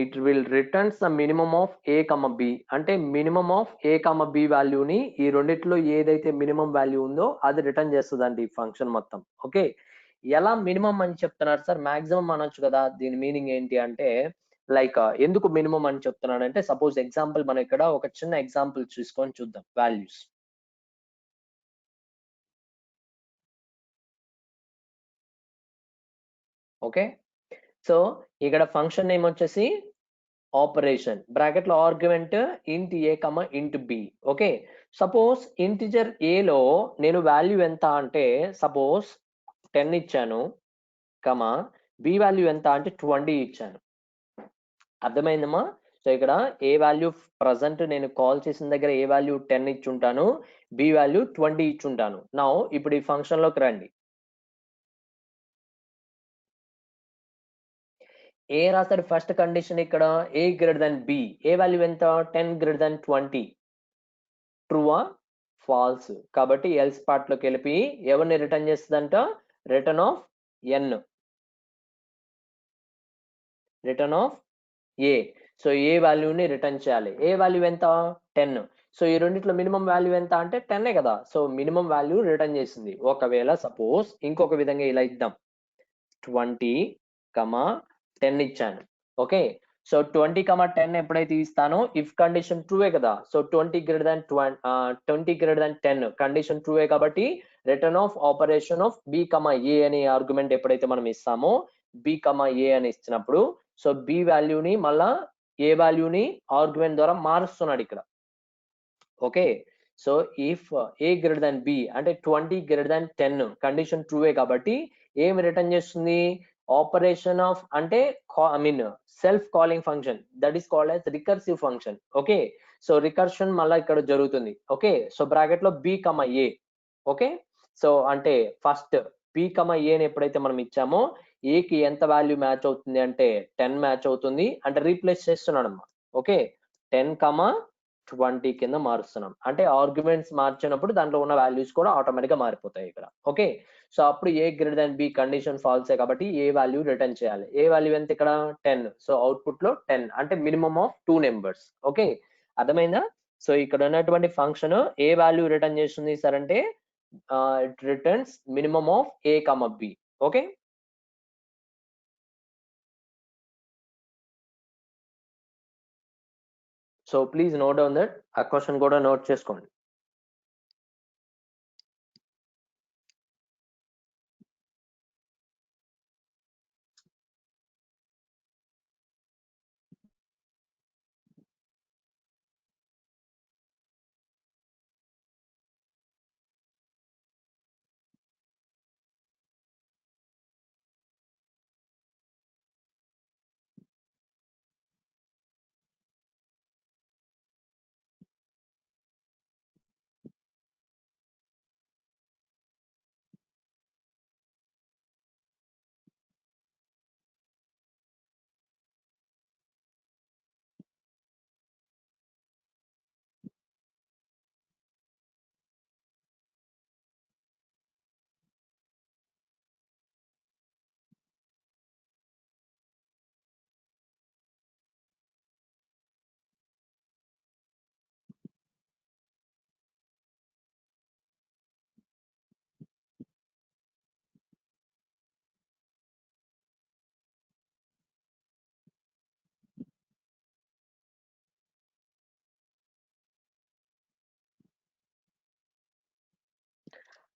it will returns the minimum of A comma b. అంటే minimum of A comma b వాల్యూని ఈ రెండిట్లో ఏదైతే మినిమం వాల్యూ ఉందో అది రిటర్న్ చేస్తుందండి ఈ ఫంక్షన్ మొత్తం. ఓకే, ఎలా మినిమం అని చెప్తున్నారు సార్? మాక్సిమం అనొచ్చు కదా. దీని మీనింగ్ ఏంటి అంటే, లైక్ ఎందుకు మినిమం అని చెప్తున్నాడంటే, సపోజ్ ఎగ్జాంపుల్ మనం ఇక్కడ ఒక చిన్న ఎగ్జాంపుల్ చూసుకొని చూద్దాం. వాల్యూస్. ఓకే, సో ఇక్కడ ఫంక్షన్ నేమ్ వచ్చేసి ఆపరేషన్, బ్రాకెట్ లో ఆర్గ్యుమెంట్ ఇంట్ ఏ కమ ఇంట్ బి. ఓకే, సపోజ్ ఇంటిజర్ ఏ లో నేను వాల్యూ ఎంత అంటే సపోజ్ 10 ఇచ్చాను, కమ బి వాల్యూ ఎంత అంటే 20 ఇచ్చాను. అర్థమైందమ్మా? సో ఇక్కడ ఏ వాల్యూ ప్రజెంట్ నేను కాల్ చేసిన దగ్గర ఏ వాల్యూ 10 ఇచ్చుంటాను, బి వాల్యూ 20 ఇచ్చుంటాను. నౌ ఇప్పుడు ఈ ఫంక్షన్ లోకి రండి. ఏ రాశాడు ఫస్ట్ కండిషన్ ఇక్కడ? A greater than b. A value ఎంత? 10 గ్రేటర్ దాన్ 20. ట్రూవా ఫాల్స్? కాబట్టి ఎల్స్ పార్ట్ లోకి వెళ్ళి ఎవరిని రిటర్న్ చేస్తుందంట? Return of n, return of a. So a వాల్యూని రిటర్న్ చేయాలి. ఏ వాల్యూ ఎంత? 10. సో ఈ రెండిట్లో మినిమం వాల్యూ ఎంత అంటే 10 కదా. సో మినిమం వాల్యూ రిటర్న్ చేసింది. ఒకవేళ సపోజ్ ఇంకొక విధంగా ఇలా ఇద్దాం, 20, 10 ఇచ్చాను. ఓకే, సో 20, 10 ఎప్పుడైతే ఇస్తానో ఇఫ్ కండిషన్ ట్రూవే కదా. సో 20 గ్రేటర్ దాన్ 10 కండిషన్ ట్రూవే కాబట్టి return of operation of b a అనే ఆర్గ్యుమెంట్ ఎప్పుడైతే మనం ఇస్తామో బి ఏ అని ఇచ్చినప్పుడు, సో బి వాల్యూని మళ్ళా ఏ వాల్యూని ఆర్గ్యుమెంట్ ద్వారా మారుస్తున్నాడు ఇక్కడ. Okay, so if A greater than B అంటే 20 గ్రేటర్ దాన్ 10 కండిషన్ ట్రూవే కాబట్టి ఏమి రిటర్న్ చేస్తుంది? ఆపరేషన్ ఆఫ్ అంటే self calling function, that is called as recursive function. Okay, so recursion మళ్ళీ ఇక్కడ జరుగుతుంది. ఓకే, సో బ్రాకెట్ లో బి ఏ. ఓకే, సో అంటే ఫస్ట్ బి ఏని ఎప్పుడైతే మనం ఇచ్చామో ఏకి ఎంత వాల్యూ మ్యాచ్ అవుతుంది అంటే 10 మ్యాచ్ అవుతుంది. అంటే రీప్లేస్ చేస్తున్నాడు అమ్మా. ఓకే, 10, 20 కింద మారుస్తున్నాం. అంటే ఆర్గ్యుమెంట్స్ మార్చినప్పుడు దాంట్లో ఉన్న వాల్యూస్ కూడా ఆటోమేటిక్ గా మారిపోతాయి ఇక్కడ. ఓకే, సో అప్పుడు ఏ గ్రేటర్ దాన్ బి కండిషన్ ఫాల్సే కాబట్టి ఏ వాల్యూ రిటర్న్ చేయాలి. ఏ వాల్యూ ఎంత ఇక్కడ? 10. సో అవుట్పుట్ లో 10 అంటే మినిమం ఆఫ్ 2 నెంబర్స్. ఓకే, అర్థమైందా? సో ఇక్కడ ఉన్నటువంటి ఫంక్షన్ ఏ వాల్యూ రిటర్న్ చేస్తుంది సార్ అంటే it returns minimum of A B. Okay, so please note down that. ఆ క్వశ్చన్ కూడా నోట్ చేసుకోండి.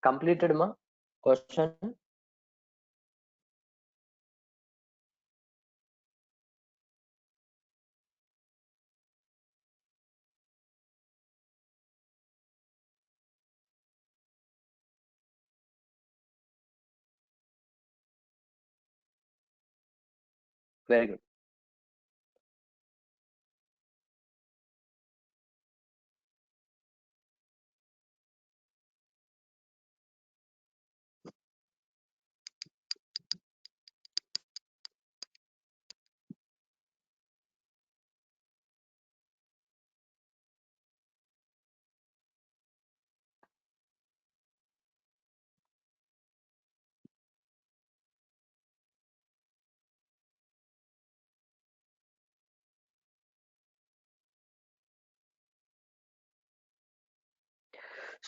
completed ma question? Very good.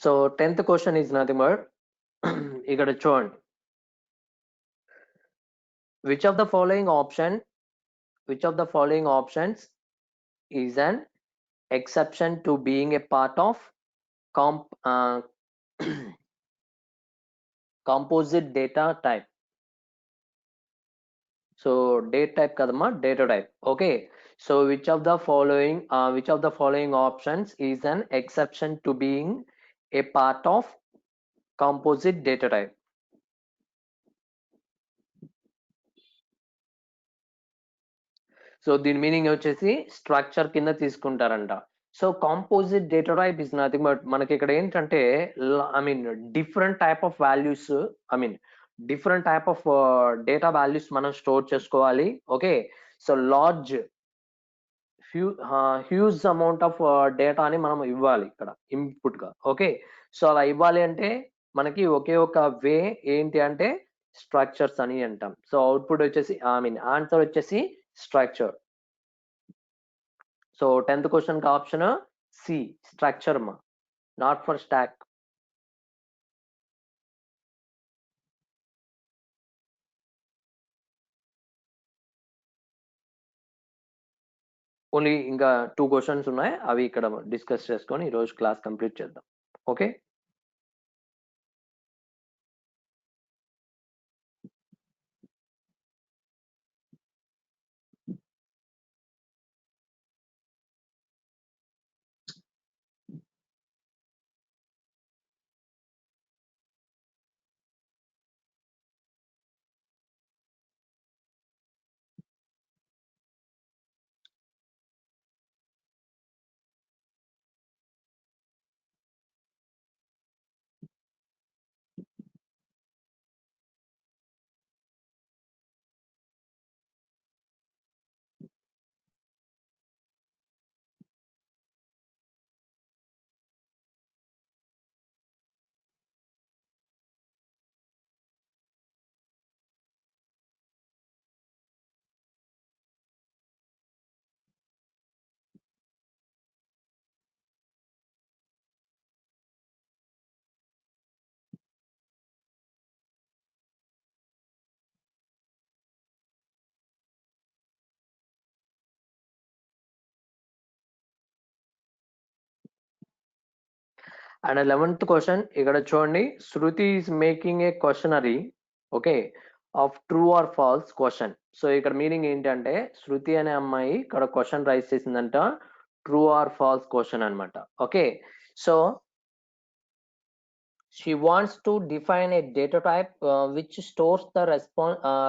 So 10th question is nothing but ఇక్కడ చూడండి, which of the following options is an exception to being a part of composite data type? So date type kadama, data type. Okay, so which of the following options is an exception to being a part of composite data type? So దీని meaning వచ్చేసి structure కింద తీసుకుంటారంట. So composite data type is nothing but మనకి ఇక్కడ ఏంటంటే I mean different type of values, I mean different type of data values మనం store చేసుకోవాలి. Okay, so large huge amount of డేటాని మనం ఇవ్వాలి ఇక్కడ ఇన్పుట్ గా. ఓకే, సో అలా ఇవ్వాలి అంటే మనకి ఒకే ఒక వే ఏంటి అంటే స్ట్రక్చర్స్ అని అంటాం. సో అవుట్పుట్ వచ్చేసి ఐ మీన్ ఆన్సర్ వచ్చేసి స్ట్రక్చర్. సో 10th క్వశ్చన్ కి ఆప్షన్ సి స్ట్రక్చర్ మా, నాట్ ఫర్ స్టాక్. ఓన్లీ ఇంకా 2 క్వశ్చన్స్ ఉన్నాయి, అవి ఇక్కడ డిస్కస్ చేసుకొని ఈ రోజు క్లాస్ కంప్లీట్ చేద్దాం. ఓకే, అండ్ 11th క్వశ్చన్ ఇక్కడ చూడండి, Shruti is making a questionnaire, okay, of true or false question. So ఇక్కడ మీనింగ్ ఏంటంటే శృతి అనే అమ్మాయి ఇక్కడ క్వశ్చన్ రైజ్ చేసిందంట, ట్రూ ఆర్ ఫాల్స్ క్వశ్చన్ అనమాట. Okay, so she wants to define a data type which stores the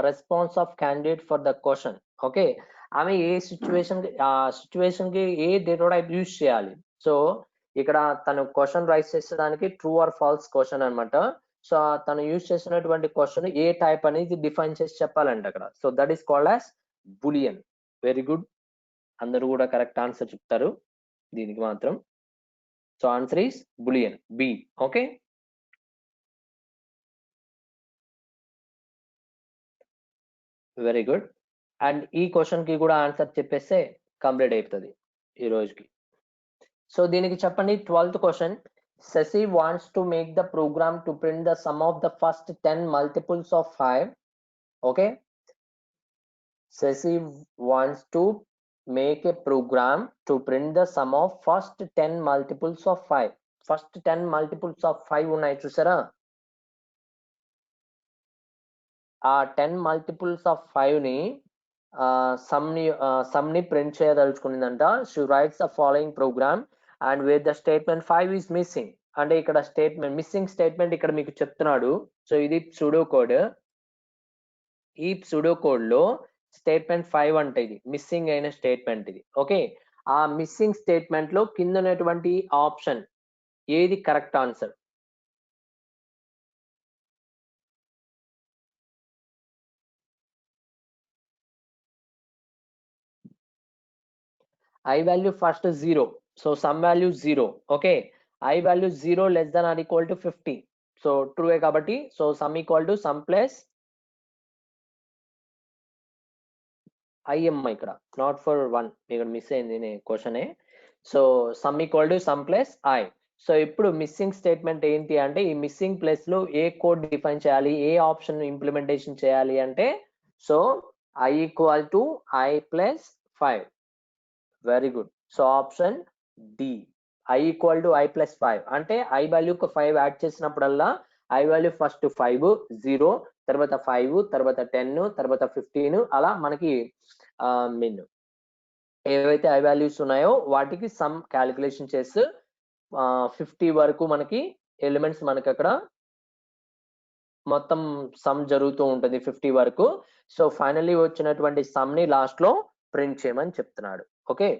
response of candidate for the question. Okay, ఆమె ఏ situation కి ఏ డేటా టైప్ యూజ్ చేయాలి. సో ఇక్కడ తను క్వశ్చన్ రైజ్ చేసేదానికి ట్రూ ఆర్ ఫాల్స్ క్వశ్చన్ అనమాట. సో తను యూజ్ చేసినటువంటి క్వశ్చన్ ఏ టైప్ అనేది డిఫైన్ చేసి చెప్పాలంట అక్కడ. So that is called as boolean. Very good, అందరూ కూడా కరెక్ట్ ఆన్సర్ చెప్తారు దీనికి మాత్రం. So answer is boolean, B. Okay, very good. And ఈ క్వశ్చన్ కి కూడా ఆన్సర్ చెప్పేస్తే కంప్లీట్ అయిపోతుంది ఈ రోజుకి. సో దీనికి చెప్పండి 12th question. Sasi wants to make the program to print the sum of the first 10 multiples of 5. Okay, Sasi wants to make a program to print the sum of first 10 multiples of 5. First 10 multiples of 5 ఉన్నాయి చూసారా, ఆ 10 multiples of 5 ని sum ని print చేయదలుచుకునిందంట. She writes the following program and where the statement 5 is missing. అంటే ఇక్కడ statement missing statement ఇక్కడ మీకు చెప్తున్నాడు. సో ఇది సుడో కోడ్. ఈ సుడో కోడ్ లో స్టేట్మెంట్ 5 అంటే ఇది మిస్సింగ్ అయిన స్టేట్మెంట్ ఇది. ఓకే, ఆ మిస్సింగ్ స్టేట్మెంట్ లో కింద ఉన్నటువంటి ఆప్షన్ ఏది correct answer? I value first 0. So sum value 0. Okay. I value 0 less than or equal to 50. So true kabatti. So sum equal to sum plus IM ikkada. Not for 1. Meeku miss ayindi question e. So sum equal to sum plus I. So ఇప్పుడు missing statement ఏంటి అంటే ఈ missing place లో ఏ code define చేయాలి, ఏ option implementation చేయాలి అంటే so I equal to I plus 5. Very good. So option D I equal to I plus 5 అంటే I వాల్యూకి 5 యాడ్ చేసినప్పుడల్లా I వాల్యూ ఫస్ట్ 5 0 తర్వాత 5 తర్వాత 10 తర్వాత 15 అలా మనకి మీన్ ఏవైతే I వాల్యూస్ ఉన్నాయో వాటికి సమ్ క్యాలిక్యులేషన్ చేసి 50 వరకు మనకి ఎలిమెంట్స్ మనకి అక్కడ మొత్తం సమ్ జరుగుతూ ఉంటుంది 50 వరకు. సో ఫైనల్లీ వచ్చినటువంటి సమ్ ని లాస్ట్ లో ప్రింట్ చేయమని చెప్తున్నాడు. Okay,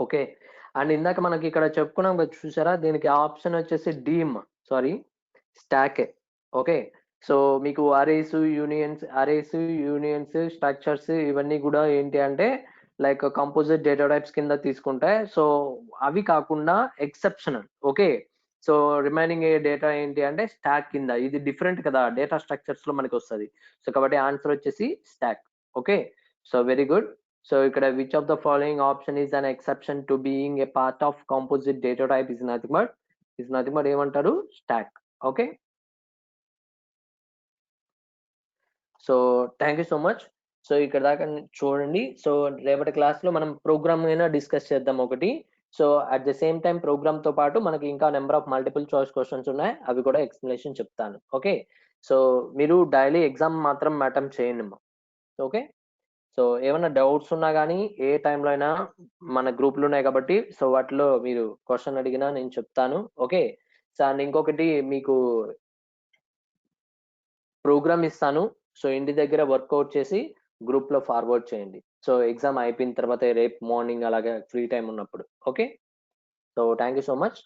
okay. అండ్ ఇందాక మనకి ఇక్కడ చెప్పుకున్నాం కదా చూసారా, దీనికి ఆప్షన్ వచ్చేసి డీమ్ స్టాకే. ఓకే, సో మీకు అరేస్ యూనియన్స్ స్ట్రక్చర్స్ ఇవన్నీ కూడా ఏంటి అంటే లైక్ కంపోజిట్ డేటా టైప్స్ కింద తీసుకుంటాయి. సో అవి కాకుండా ఎక్సెప్షనల్. ఓకే, సో రిమైనింగ్ ఏ డేటా ఏంటి అంటే స్టాక్ కింద. ఇది డిఫరెంట్ కదా, డేటా స్ట్రక్చర్స్ లో మనకి వస్తుంది. సో కాబట్టి ఆన్సర్ వచ్చేసి stack. Okay, so very good. So ఇక్కడ which of the following option is an exception to being a part of composite data type is nothing but ఏమంటారు stack. Okay, so thank you so much. So ఇక్కడ దాకా చూడండి. So రేపటి class లో మనం programme అయినా discuss చేద్దాం ఒకటి. So at the same time programme తో పాటు మనకి ఇంకా number of multiple choice questions ఉన్నాయి, అవి కూడా ఎక్స్ప్లెనేషన్ చెప్తాను. ఓకే, సో మీరు డైలీ ఎగ్జామ్ మాత్రం అటెంప్ట్ చేయండి. ఓకే, సో ఏమైనా డౌట్స్ ఉన్నా కానీ ఏ టైంలో అయినా మన గ్రూప్లు ఉన్నాయి కాబట్టి సో వాటిలో మీరు క్వశ్చన్ అడిగినా నేను చెప్తాను. ఓకే, సో అండ్ ఇంకొకటి మీకు ప్రోగ్రామ్ ఇస్తాను. సో ఇంటి దగ్గర వర్కౌట్ చేసి గ్రూప్ లో ఫార్వర్డ్ చేయండి. సో ఎగ్జామ్ అయిపోయిన తర్వాత రేపు మార్నింగ్ అలాగే ఫ్రీ టైం ఉన్నప్పుడు. Okay, so thank you so much.